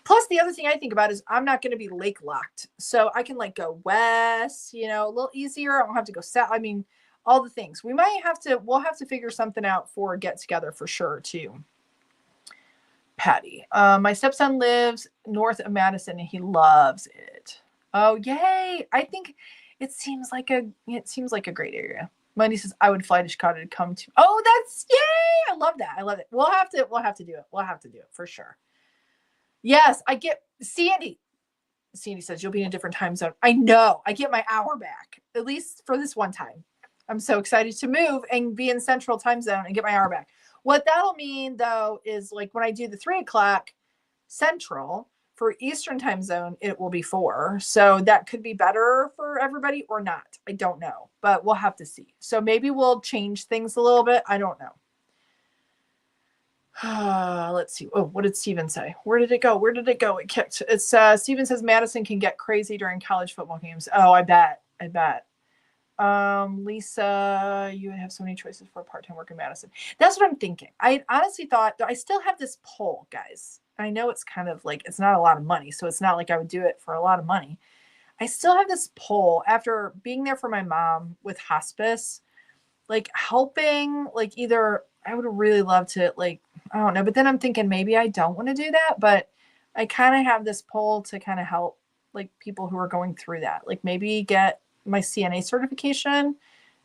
Plus the other thing I think about is I'm not going to be lake locked. So I can like go west, a little easier. I don't have to go south. I mean, all the things. We'll have to figure something out for a get together for sure too. Patty, my stepson lives north of Madison and he loves it. Oh, yay. I think it seems like a great area. Wendy says, I would fly to Chicago to come to. Oh, that's yay. I love that. I love it. We'll have to do it. We'll have to do it for sure. Yes, I get Sandy. Sandy says you'll be in a different time zone. I know. I get my hour back, at least for this one time. I'm so excited to move and be in central time zone and get my hour back. What that'll mean though, is like when I do the 3:00 central, For Eastern time zone, it will be 4. So that could be better for everybody or not. I don't know, but we'll have to see. So maybe we'll change things a little bit. I don't know. Let's see. Oh, what did Steven say? Where did it go? Where did it go? It kicked. It's Steven says Madison can get crazy during college football games. Oh, I bet. I bet. Lisa, you have so many choices for part-time work in Madison. That's what I'm thinking. I honestly thought I still have this poll, guys. I know it's kind of like, it's not a lot of money, so it's not like I would do it for a lot of money. I still have this poll after being there for my mom with hospice, like helping, like either I would really love to, like, I don't know, but then I'm thinking maybe I don't want to do that, but I kind of have this poll to kind of help like people who are going through that, like maybe get my CNA certification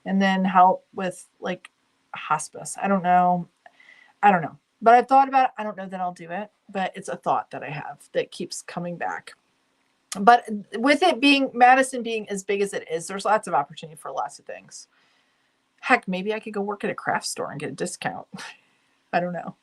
and then help with like hospice. I don't know. But I've thought about it. I don't know that I'll do it, but it's a thought that I have that keeps coming back. But with it being Madison being as big as it is, there's lots of opportunity for lots of things. Heck, maybe I could go work at a craft store and get a discount. I don't know.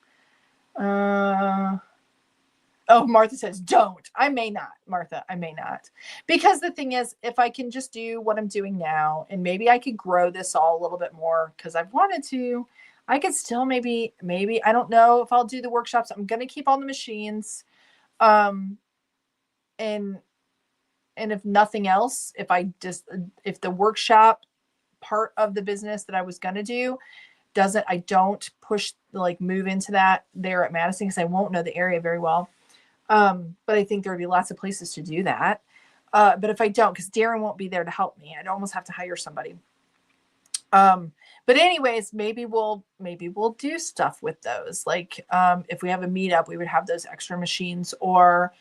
Oh, Martha says, don't. I may not, Martha. I may not. Because the thing is, if I can just do what I'm doing now, and maybe I could grow this all a little bit more because I've wanted to, I could still maybe, I don't know if I'll do the workshops. I'm going to keep all the machines. And if nothing else, if the workshop part of the business that I was going to do I don't push, like move into that there at Madison because I won't know the area very well. But I think there would be lots of places to do that. But if I don't, because Darren won't be there to help me, I'd almost have to hire somebody. But anyways, maybe we'll do stuff with those. Like, if we have a meetup, we would have those extra machines, or,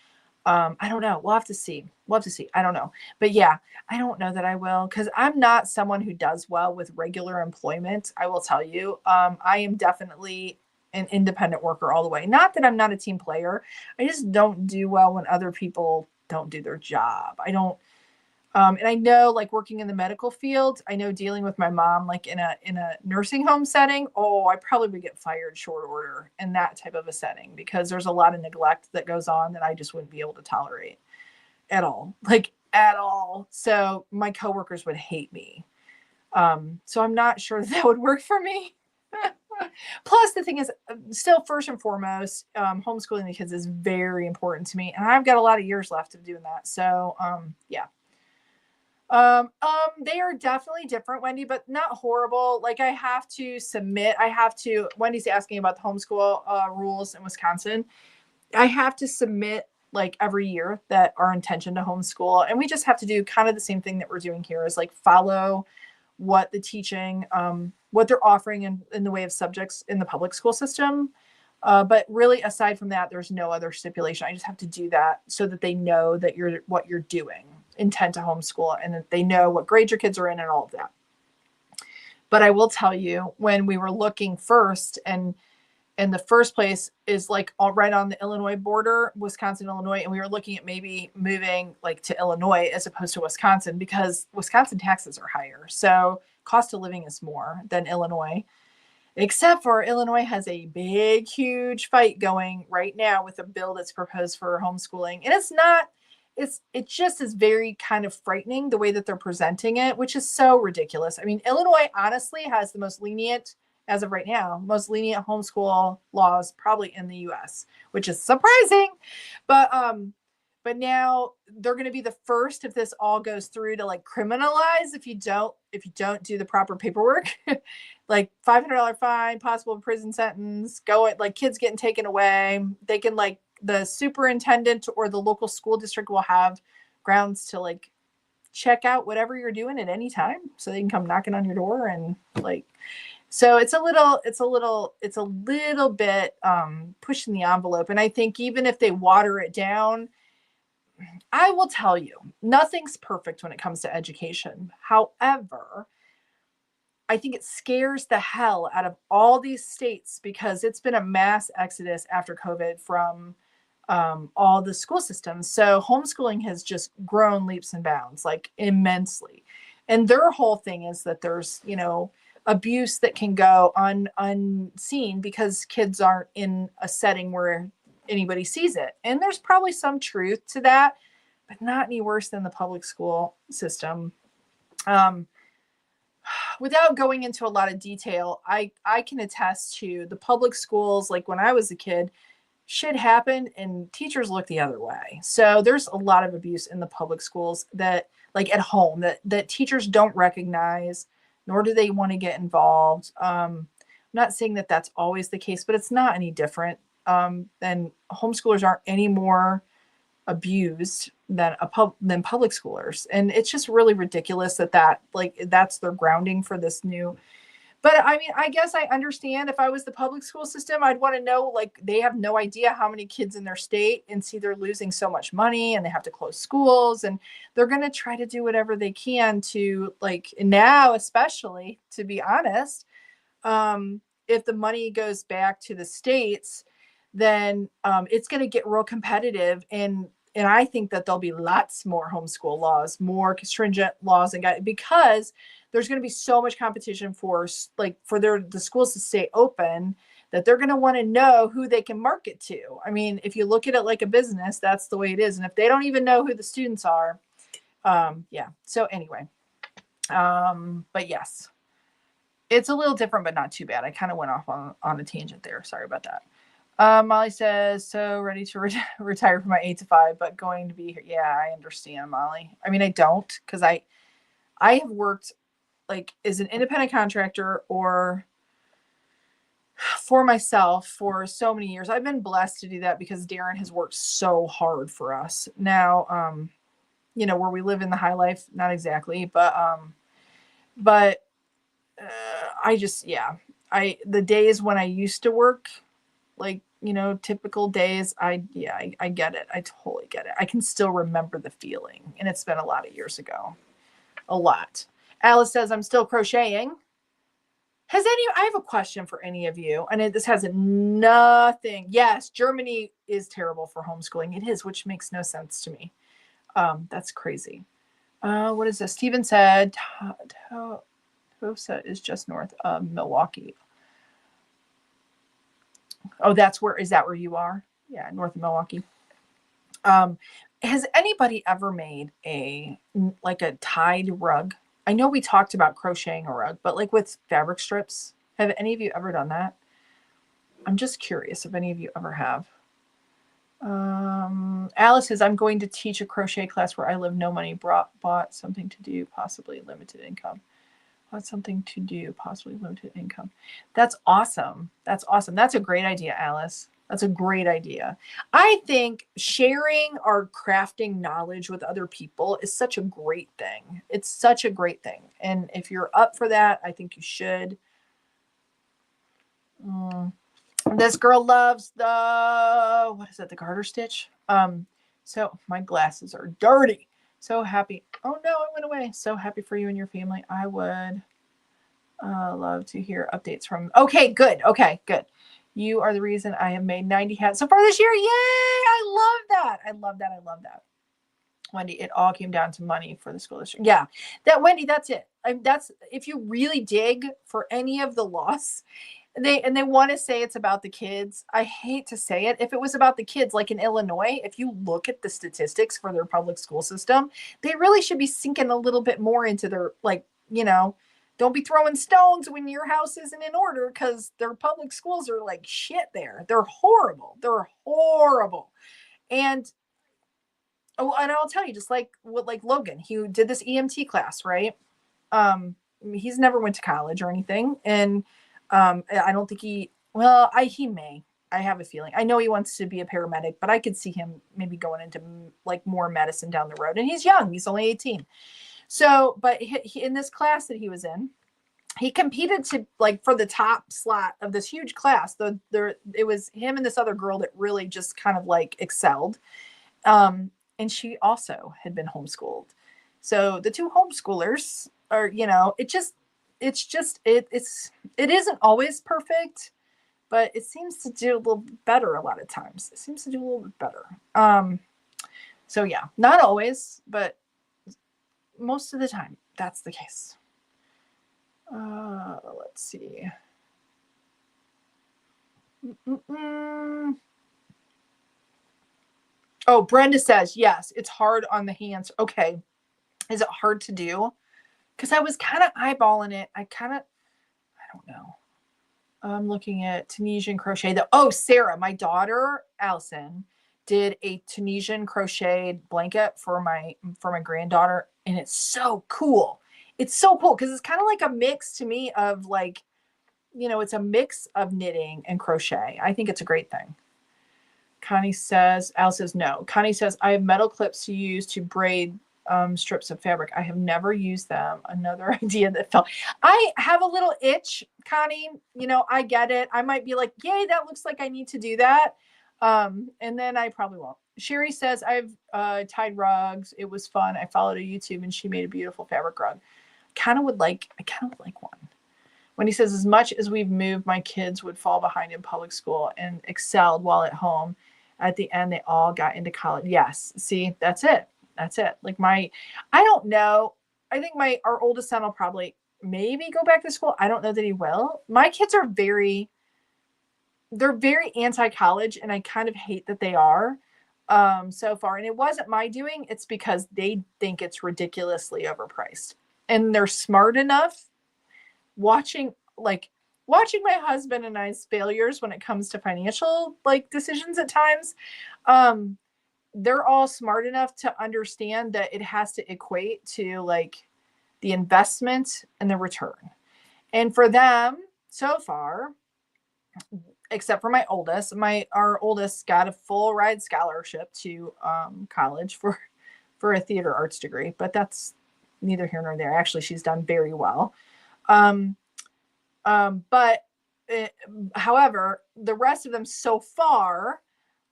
I don't know. We'll have to see. I don't know. But yeah, I don't know that I will, because I'm not someone who does well with regular employment. I will tell you, I am definitely an independent worker all the way. Not that I'm not a team player. I just don't do well when other people don't do their job. I don't, and I know, like working in the medical field, I know dealing with my mom, like in a nursing home setting, I probably would get fired short order in that type of a setting, because there's a lot of neglect that goes on that I just wouldn't be able to tolerate at all, like at all. So my coworkers would hate me. So I'm not sure that would work for me. Plus, the thing is, still first and foremost, homeschooling the kids is very important to me, and I've got a lot of years left of doing that. So, yeah. They are definitely different, Wendy, but not horrible. Like I have to submit. Wendy's asking about the homeschool rules in Wisconsin. I have to submit like every year that our intention to homeschool, and we just have to do kind of the same thing that we're doing here, is like follow what the teaching, what they're offering in the way of subjects in the public school system. But really, aside from that, there's no other stipulation. I just have to do that so that they know that what you're doing, intent to homeschool, and that they know what grade your kids are in and all of that. But I will tell you, when we were looking first, and the first place is like right on the Illinois border, Wisconsin, Illinois, and we were looking at maybe moving like to Illinois as opposed to Wisconsin, because Wisconsin taxes are higher. So cost of living is more than Illinois. Except for Illinois has a big, huge fight going right now with a bill that's proposed for homeschooling. And it just is very kind of frightening the way that they're presenting it, which is so ridiculous. I mean, Illinois honestly has the most lenient, as of right now, most lenient homeschool laws probably in the US, which is surprising. But now they're going to be the first, if this all goes through, to like criminalize if you don't do the proper paperwork, like $500 fine, possible prison sentence, like kids getting taken away. They can, like, the superintendent or the local school district will have grounds to like check out whatever you're doing at any time, so they can come knocking on your door and like. So it's a little bit pushing the envelope. And I think even if they water it down, I will tell you, nothing's perfect when it comes to education. However, I think it scares the hell out of all these states, because it's been a mass exodus after COVID from all the school systems. So homeschooling has just grown leaps and bounds, like immensely. And their whole thing is that there's, abuse that can go unseen because kids aren't in a setting where anybody sees it. And there's probably some truth to that, but not any worse than the public school system. Without going into a lot of detail, I can attest to the public schools, like when I was a kid, shit happened and teachers look the other way. So there's a lot of abuse in the public schools that, like at home, that teachers don't recognize, nor do they want to get involved. I'm not saying that that's always the case, but it's not any different. And homeschoolers aren't any more abused than public schoolers. And it's just really ridiculous that like that's their grounding for this new. But I mean, I guess I understand if I was the public school system, I'd want to know, like, they have no idea how many kids in their state, and see they're losing so much money and they have to close schools, and they're going to try to do whatever they can to, like, now, especially, to be honest, if the money goes back to the states, then it's going to get real competitive. And I think that there'll be lots more homeschool laws, more stringent laws, and because there's going to be so much competition for the schools to stay open, that they're going to want to know who they can market to. I mean, if you look at it like a business, that's the way it is. And if they don't even know who the students are, yeah. So anyway, but yes, it's a little different, but not too bad. I kind of went off on a tangent there. Sorry about that. Molly says, so ready to retire from my 8 to 5, but going to be here. Yeah, I understand, Molly. I mean, I don't, because I have worked like as an independent contractor or for myself for so many years. I've been blessed to do that because Darren has worked so hard for us. Now, where we live in the high life, not exactly, but I just, yeah, the days when I used to work, like, typical days, I get it. I totally get it. I can still remember the feeling, and it's been a lot of years ago. A lot. Alice says, I'm still crocheting. I have a question for any of you, and this has nothing. Yes, Germany is terrible for homeschooling. It is, which makes no sense to me. That's crazy. What is this? Steven said, Tosa is just north of Milwaukee. Oh, is that where you are? Yeah, north of Milwaukee. Has anybody ever made a tied rug? I know we talked about crocheting a rug, but like with fabric strips, have any of you ever done that? I'm just curious if any of you ever have. Alice says, I'm going to teach a crochet class where I live. No money, bought something to do, possibly limited income. Bought something to do, possibly limited income. That's awesome. That's awesome. That's a great idea, Alice. That's a great idea. I think sharing our crafting knowledge with other people is such a great thing. It's such a great thing. And if you're up for that, I think you should. This girl loves the garter stitch. So my glasses are dirty. So happy. Oh no, it went away. So happy for you and your family. I would love to hear updates from. Okay, good. Okay, good. You are the reason I have made 90 hats so far this year. Yay! I love that. I love that. I love that. Wendy, it all came down to money for the school district. Yeah, Wendy, that's it. That's if you really dig for any of the loss, they want to say it's about the kids. I hate to say it. If it was about the kids, like in Illinois, if you look at the statistics for their public school system, they really should be sinking a little bit more into their, don't be throwing stones when your house isn't in order, because their public schools are like shit there. They're horrible. They're horrible. And I'll tell you, just like Logan, he did this EMT class, right? He's never went to college or anything. And I don't think he may. I have a feeling. I know he wants to be a paramedic, but I could see him maybe going into like more medicine down the road. And he's young. He's only 18. So, but he in this class that he was in, he competed to for the top slot of this huge class. It was him and this other girl that really just kind of excelled. And she also had been homeschooled. So the two homeschoolers are, it isn't always perfect, but it seems to do a little better a lot of times. It seems to do a little bit better. So yeah, not always, but most of the time that's the case. Let's see. Oh, Brenda says, yes, it's hard on the hands. Okay. Is it hard to do? Because I was kind of eyeballing it. I don't know. I'm looking at Tunisian crochet. Oh, Sarah, my daughter, Allison, did a Tunisian crocheted blanket for my granddaughter. And it's so cool. It's so cool because it's kind of like a mix to me of like, it's a mix of knitting and crochet. I think it's a great thing. Connie says, Al says no. Connie says, I have metal clips to use to braid strips of fabric. I have never used them. Another idea that fell. I have a little itch, Connie. I get it. I might be like, yay, that looks like I need to do that. And then I probably won't. Cheri says, I've tied rugs. It was fun. I followed a YouTube and she made a beautiful fabric rug. I kind of would like one. When he says, as much as we've moved, my kids would fall behind in public school and excelled while at home. At the end, they all got into college. Yes. See, that's it. Like I don't know. I think our oldest son will probably maybe go back to school. I don't know that he will. My kids are they're very anti-college, and I kind of hate that they are so far. And it wasn't my doing. It's because they think it's ridiculously overpriced. And they're smart enough watching my husband and I's failures when it comes to financial decisions at times. They're all smart enough to understand that it has to equate to the investment and the return. And for them so far, except for my oldest, our oldest got a full ride scholarship to college for a theater arts degree, but that's neither here nor there. Actually, she's done very well. However, the rest of them so far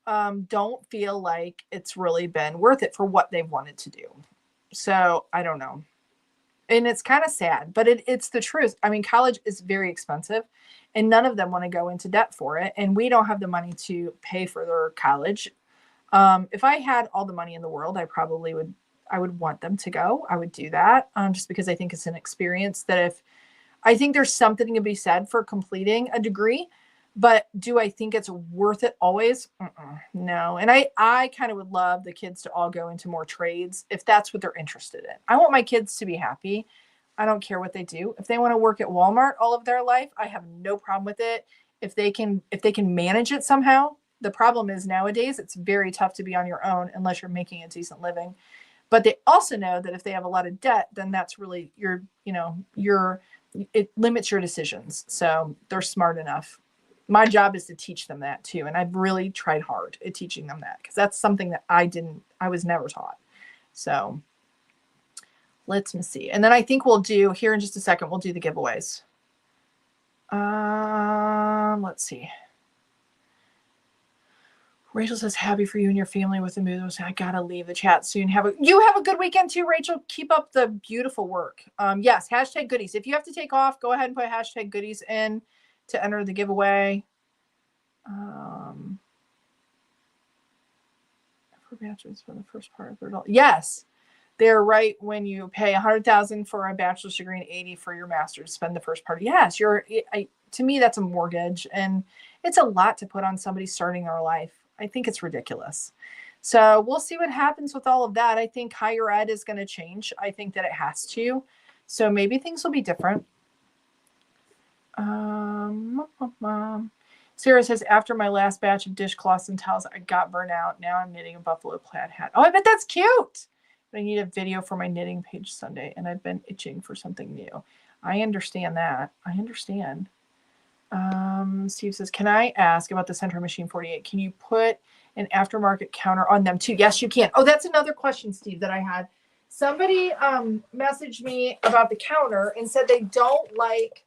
don't feel like it's really been worth it for what they've wanted to do. So I don't know. And it's kind of sad, but it's the truth. I mean, college is very expensive and none of them want to go into debt for it. And we don't have the money to pay for their college. If I had all the money in the world, I would want them to go. I would do that just because I think it's an experience that I think there's something to be said for completing a degree, but do I think it's worth it always? No. And I kind of would love the kids to all go into more trades if that's what they're interested in. I want my kids to be happy. I don't care what they do. If they want to work at Walmart all of their life, I have no problem with it. If they can manage it somehow. The problem is nowadays it's very tough to be on your own unless you're making a decent living. But they also know that if they have a lot of debt, then that's really it limits your decisions. So they're smart enough. My job is to teach them that too. And I've really tried hard at teaching them that because that's something that I was never taught. So let's see. And then I think we'll do here in just a second, we'll do the giveaways. Let's see. Rachel says, happy for you and your family with the move. I gotta leave the chat soon. You have a good weekend too, Rachel. Keep up the beautiful work. Yes, hashtag goodies. If you have to take off, go ahead and put hashtag goodies in to enter the giveaway. For bachelor's for the first part of their adult. Yes, they're right. When you pay $100,000 for a bachelor's degree and $80,000 for your master's, spend the first part. Yes, to me that's a mortgage, and it's a lot to put on somebody starting their life. I think it's ridiculous. So we'll see what happens with all of that. I think higher ed is going to change. I think that it has to. So maybe things will be different. Sarah says, after my last batch of dishcloths and towels, I got burnt out. Now I'm knitting a buffalo plaid hat. Oh, I bet that's cute. But I need a video for my knitting page Sunday, and I've been itching for something new. I understand that. I understand. Steve says, can I ask about the Centro Machine 48? Can you put an aftermarket counter on them too? Yes, you can. Oh, that's another question, Steve, that I had. Somebody messaged me about the counter and said they don't like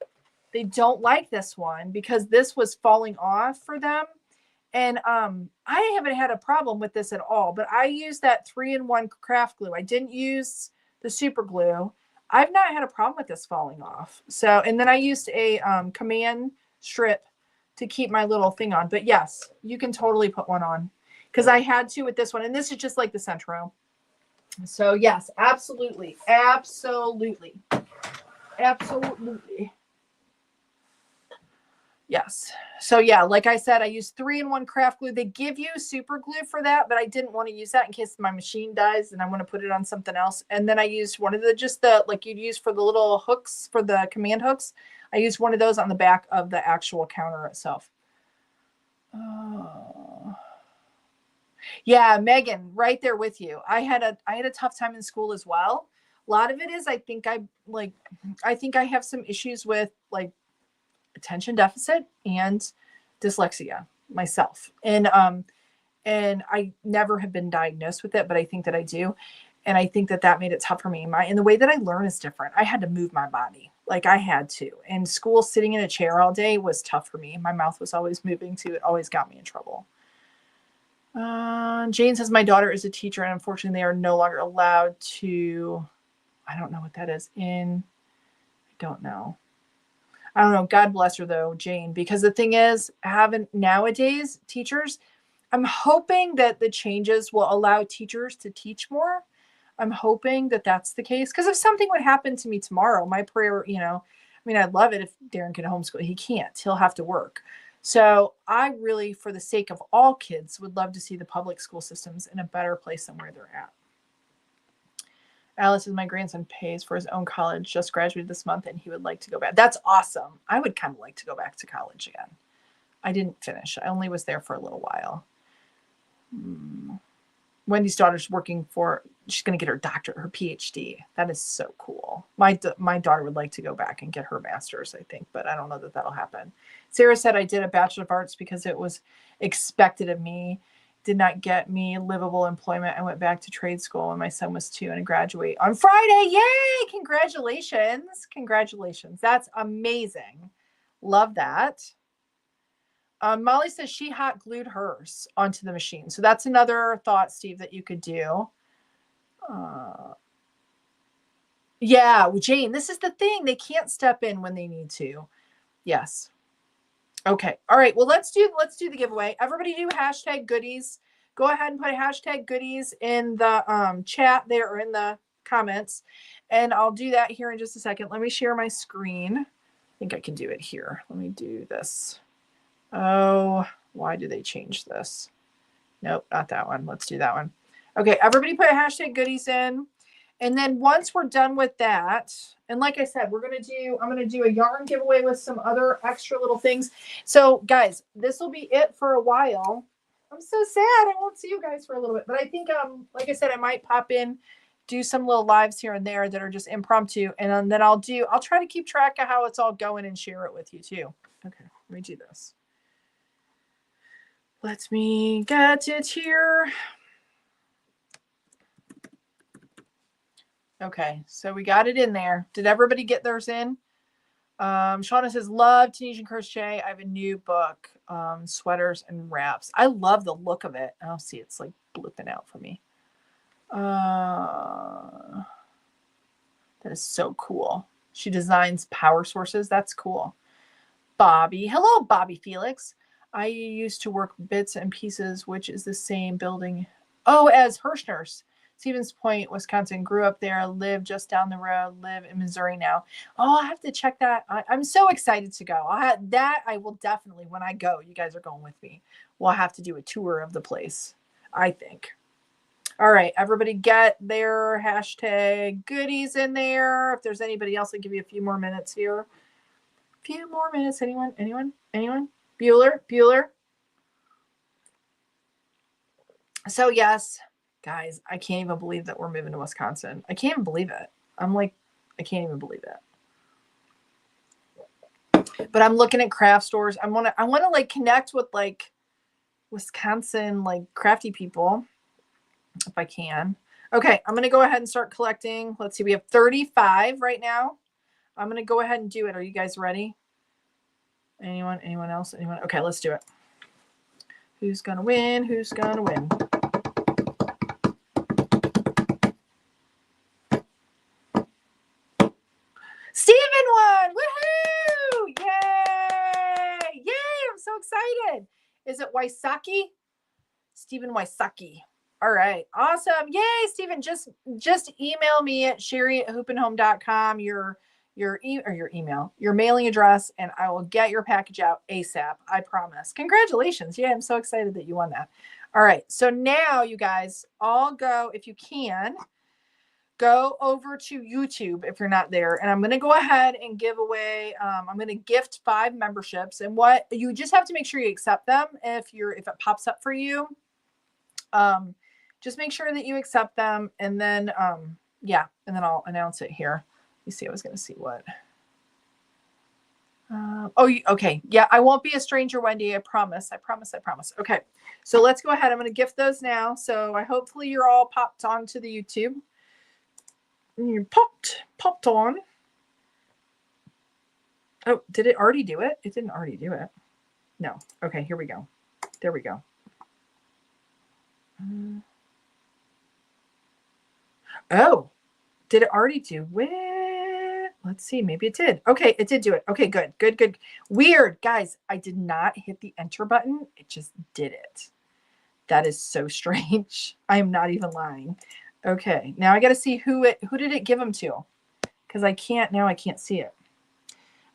this one because this was falling off for them. And I haven't had a problem with this at all, but I used that 3-in-1 craft glue. I didn't use the super glue. I've not had a problem with this falling off. So, and then I used a command strip to keep my little thing on. But yes, you can totally put one on because I had to with this one. And this is just like the Centro. So yes, absolutely. Absolutely. Absolutely. Yes. So yeah, like I said, I use 3-in-1 craft glue. They give you super glue for that, but I didn't want to use that in case my machine dies and I want to put it on something else. And then I used one of the, just the, like you'd use for the little hooks for the command hooks. I used one of those on the back of the actual counter itself. Oh. Yeah, Megan, right there with you. I had a tough time in school as well. A lot of it is I think I have some issues with like attention deficit and dyslexia myself. And I never have been diagnosed with it, but I think that I do. And I think that that made it tough for me. And the way that I learn is different. I had to move my body. Like I had to. And school sitting in a chair all day was tough for me. My mouth was always moving too. It always got me in trouble. Jane says my daughter is a teacher and unfortunately they are no longer allowed to, I don't know what that is I don't know. I don't know. God bless her though, Jane, because the thing is having nowadays teachers, I'm hoping that the changes will allow teachers to teach more. I'm hoping that that's the case. Because if something would happen to me tomorrow, my prayer, I mean, I'd love it if Darren could homeschool. He can't. He'll have to work. So I really, for the sake of all kids, would love to see the public school systems in a better place than where they're at. Alice says my grandson pays for his own college, just graduated this month, and he would like to go back. That's awesome. I would kind of like to go back to college again. I didn't finish. I only was there for a little while. Wendy's daughter's she's going to get her doctorate, her PhD. That is so cool. My daughter would like to go back and get her master's, I think, but I don't know that that'll happen. Sarah said I did a Bachelor of Arts because it was expected of me. Did not get me livable employment. I went back to trade school when my son was 2 and I graduate on Friday. Yay! Congratulations. Congratulations. That's amazing. Love that. Molly says she hot glued hers onto the machine. So that's another thought, Steve, that you could do. Yeah, Jane, this is the thing. They can't step in when they need to. Yes. Okay. All right. Well, let's do the giveaway. Everybody do hashtag goodies. Go ahead and put hashtag goodies in the chat there or in the comments. And I'll do that here in just a second. Let me share my screen. I think I can do it here. Let me do this. Oh, why do they change this? Nope, not that one. Let's do that one. Okay, everybody put hashtag goodies in. And then once we're done with that, and like I said, I'm going to do a yarn giveaway with some other extra little things. So guys, this will be it for a while. I'm so sad I won't see you guys for a little bit, but I think, like I said, I might pop in, do some little lives here and there that are just impromptu. And then I'll try to keep track of how it's all going and share it with you too. Okay, let me do this. Let me get it here. Okay, so we got it in there. Did everybody get theirs in? Shauna says, love Tunisian crochet. I have a new book, sweaters and wraps. I love the look of it. Oh, see, it's like blipping out for me. That is so cool. She designs power sources. That's cool. Bobby. Hello, Bobby Felix. I used to work bits and pieces, which is the same building. Oh, as Hirschner's. Stevens Point, Wisconsin. Grew up there, live just down the road, live in Missouri now. Oh, I have to check that. I'm so excited to go. I will definitely, when I go, you guys are going with me. We'll have to do a tour of the place, I think. All right, everybody get their hashtag goodies in there. If there's anybody else, I'll give you a few more minutes here. Few more minutes. Anyone? Bueller. So yes, guys, I can't even believe that we're moving to Wisconsin. I can't even believe it. I'm like, I can't even believe it. But I'm looking at craft stores. I want to like connect with like Wisconsin, like crafty people if I can. Okay, I'm going to go ahead and start collecting. Let's see. We have 35 right now. I'm going to go ahead and do it. Are you guys ready? Anyone else? Anyone? Okay, let's do it. Who's going to win? Who's going to win? Steven won! Woohoo! Yay! Yay! I'm so excited. Is it Wysocki? Steven Wysocki. All right. Awesome. Yay, Steven. Just email me at Cheri@hoopandhome.com your your email, your mailing address, and I will get your package out ASAP. I promise. Congratulations. Yeah, I'm so excited that you won that. All right. So now you guys all go, if you can, go over to YouTube if you're not there. And I'm going to go ahead and give away, I'm going to gift 5 memberships. And what you just have to make sure you accept them if it pops up for you. Just make sure that you accept them. And then, yeah, and then I'll announce it here. You see, I was going to see what. Okay. Yeah, I won't be a stranger, Wendy. I promise. I promise. I promise. Okay. So let's go ahead. I'm going to gift those now. So hopefully you're all popped onto the YouTube. You popped on. Oh, did it already do it? It didn't already do it. No. Okay, here we go. There we go. Oh, did it already do it? Let's see. Maybe it did. Okay, it did do it. Okay, good, good, good. Weird, guys. I did not hit the enter button. It just did it. That is so strange. I am not even lying. Okay, now I got to see who did it give them to, because I can't see it.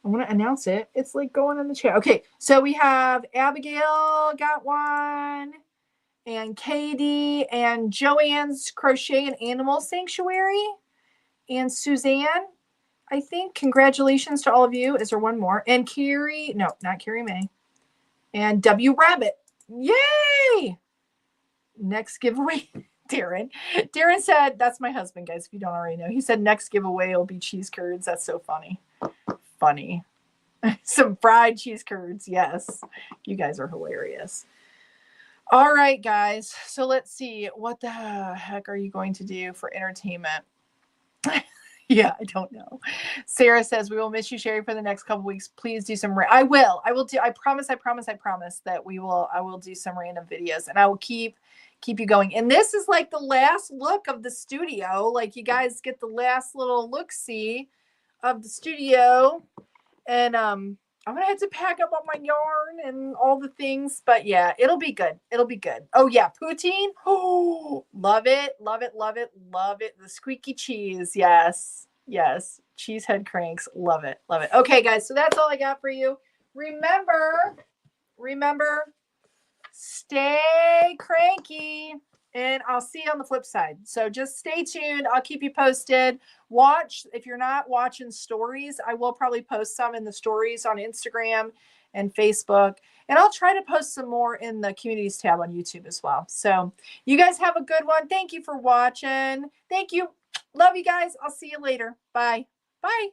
I want to announce it. It's like going in the chat. Okay, so we have Abigail got one, and Katie, and Joanne's Crochet and Animal Sanctuary, and Suzanne, I think. Congratulations to all of you. Is there one more? And Cheri, no, not Cheri May, and W Rabbit. Yay! Next giveaway. Darren said, that's my husband, guys, if you don't already know. He said next giveaway will be cheese curds. That's so funny. Funny. Some fried cheese curds. Yes. You guys are hilarious. All right, guys. So let's see. What the heck are you going to do for entertainment? Yeah, I don't know. Sarah says, we will miss you, Cheri, for the next couple weeks. Please do some. I will do. I promise that I will do some random videos, and I will keep you going. And this is like the last look of the studio. Like, you guys get the last little look-see of the studio. And I'm gonna have to pack up all my yarn and all the things, but yeah, it'll be good. It'll be good. Oh yeah, poutine. Oh, love it, love it, love it, love it. The squeaky cheese. Yes, yes. Cheese head cranks. Love it, love it. Okay, guys. So that's all I got for you. Remember, stay cranky, and I'll see you on the flip side. So just stay tuned. I'll keep you posted. Watch, if you're not watching stories, I will probably post some in the stories on Instagram and Facebook, and I'll try to post some more in the communities tab on YouTube as well. So you guys have a good one. Thank you for watching. Thank you. Love you guys. I'll see you later. Bye. Bye.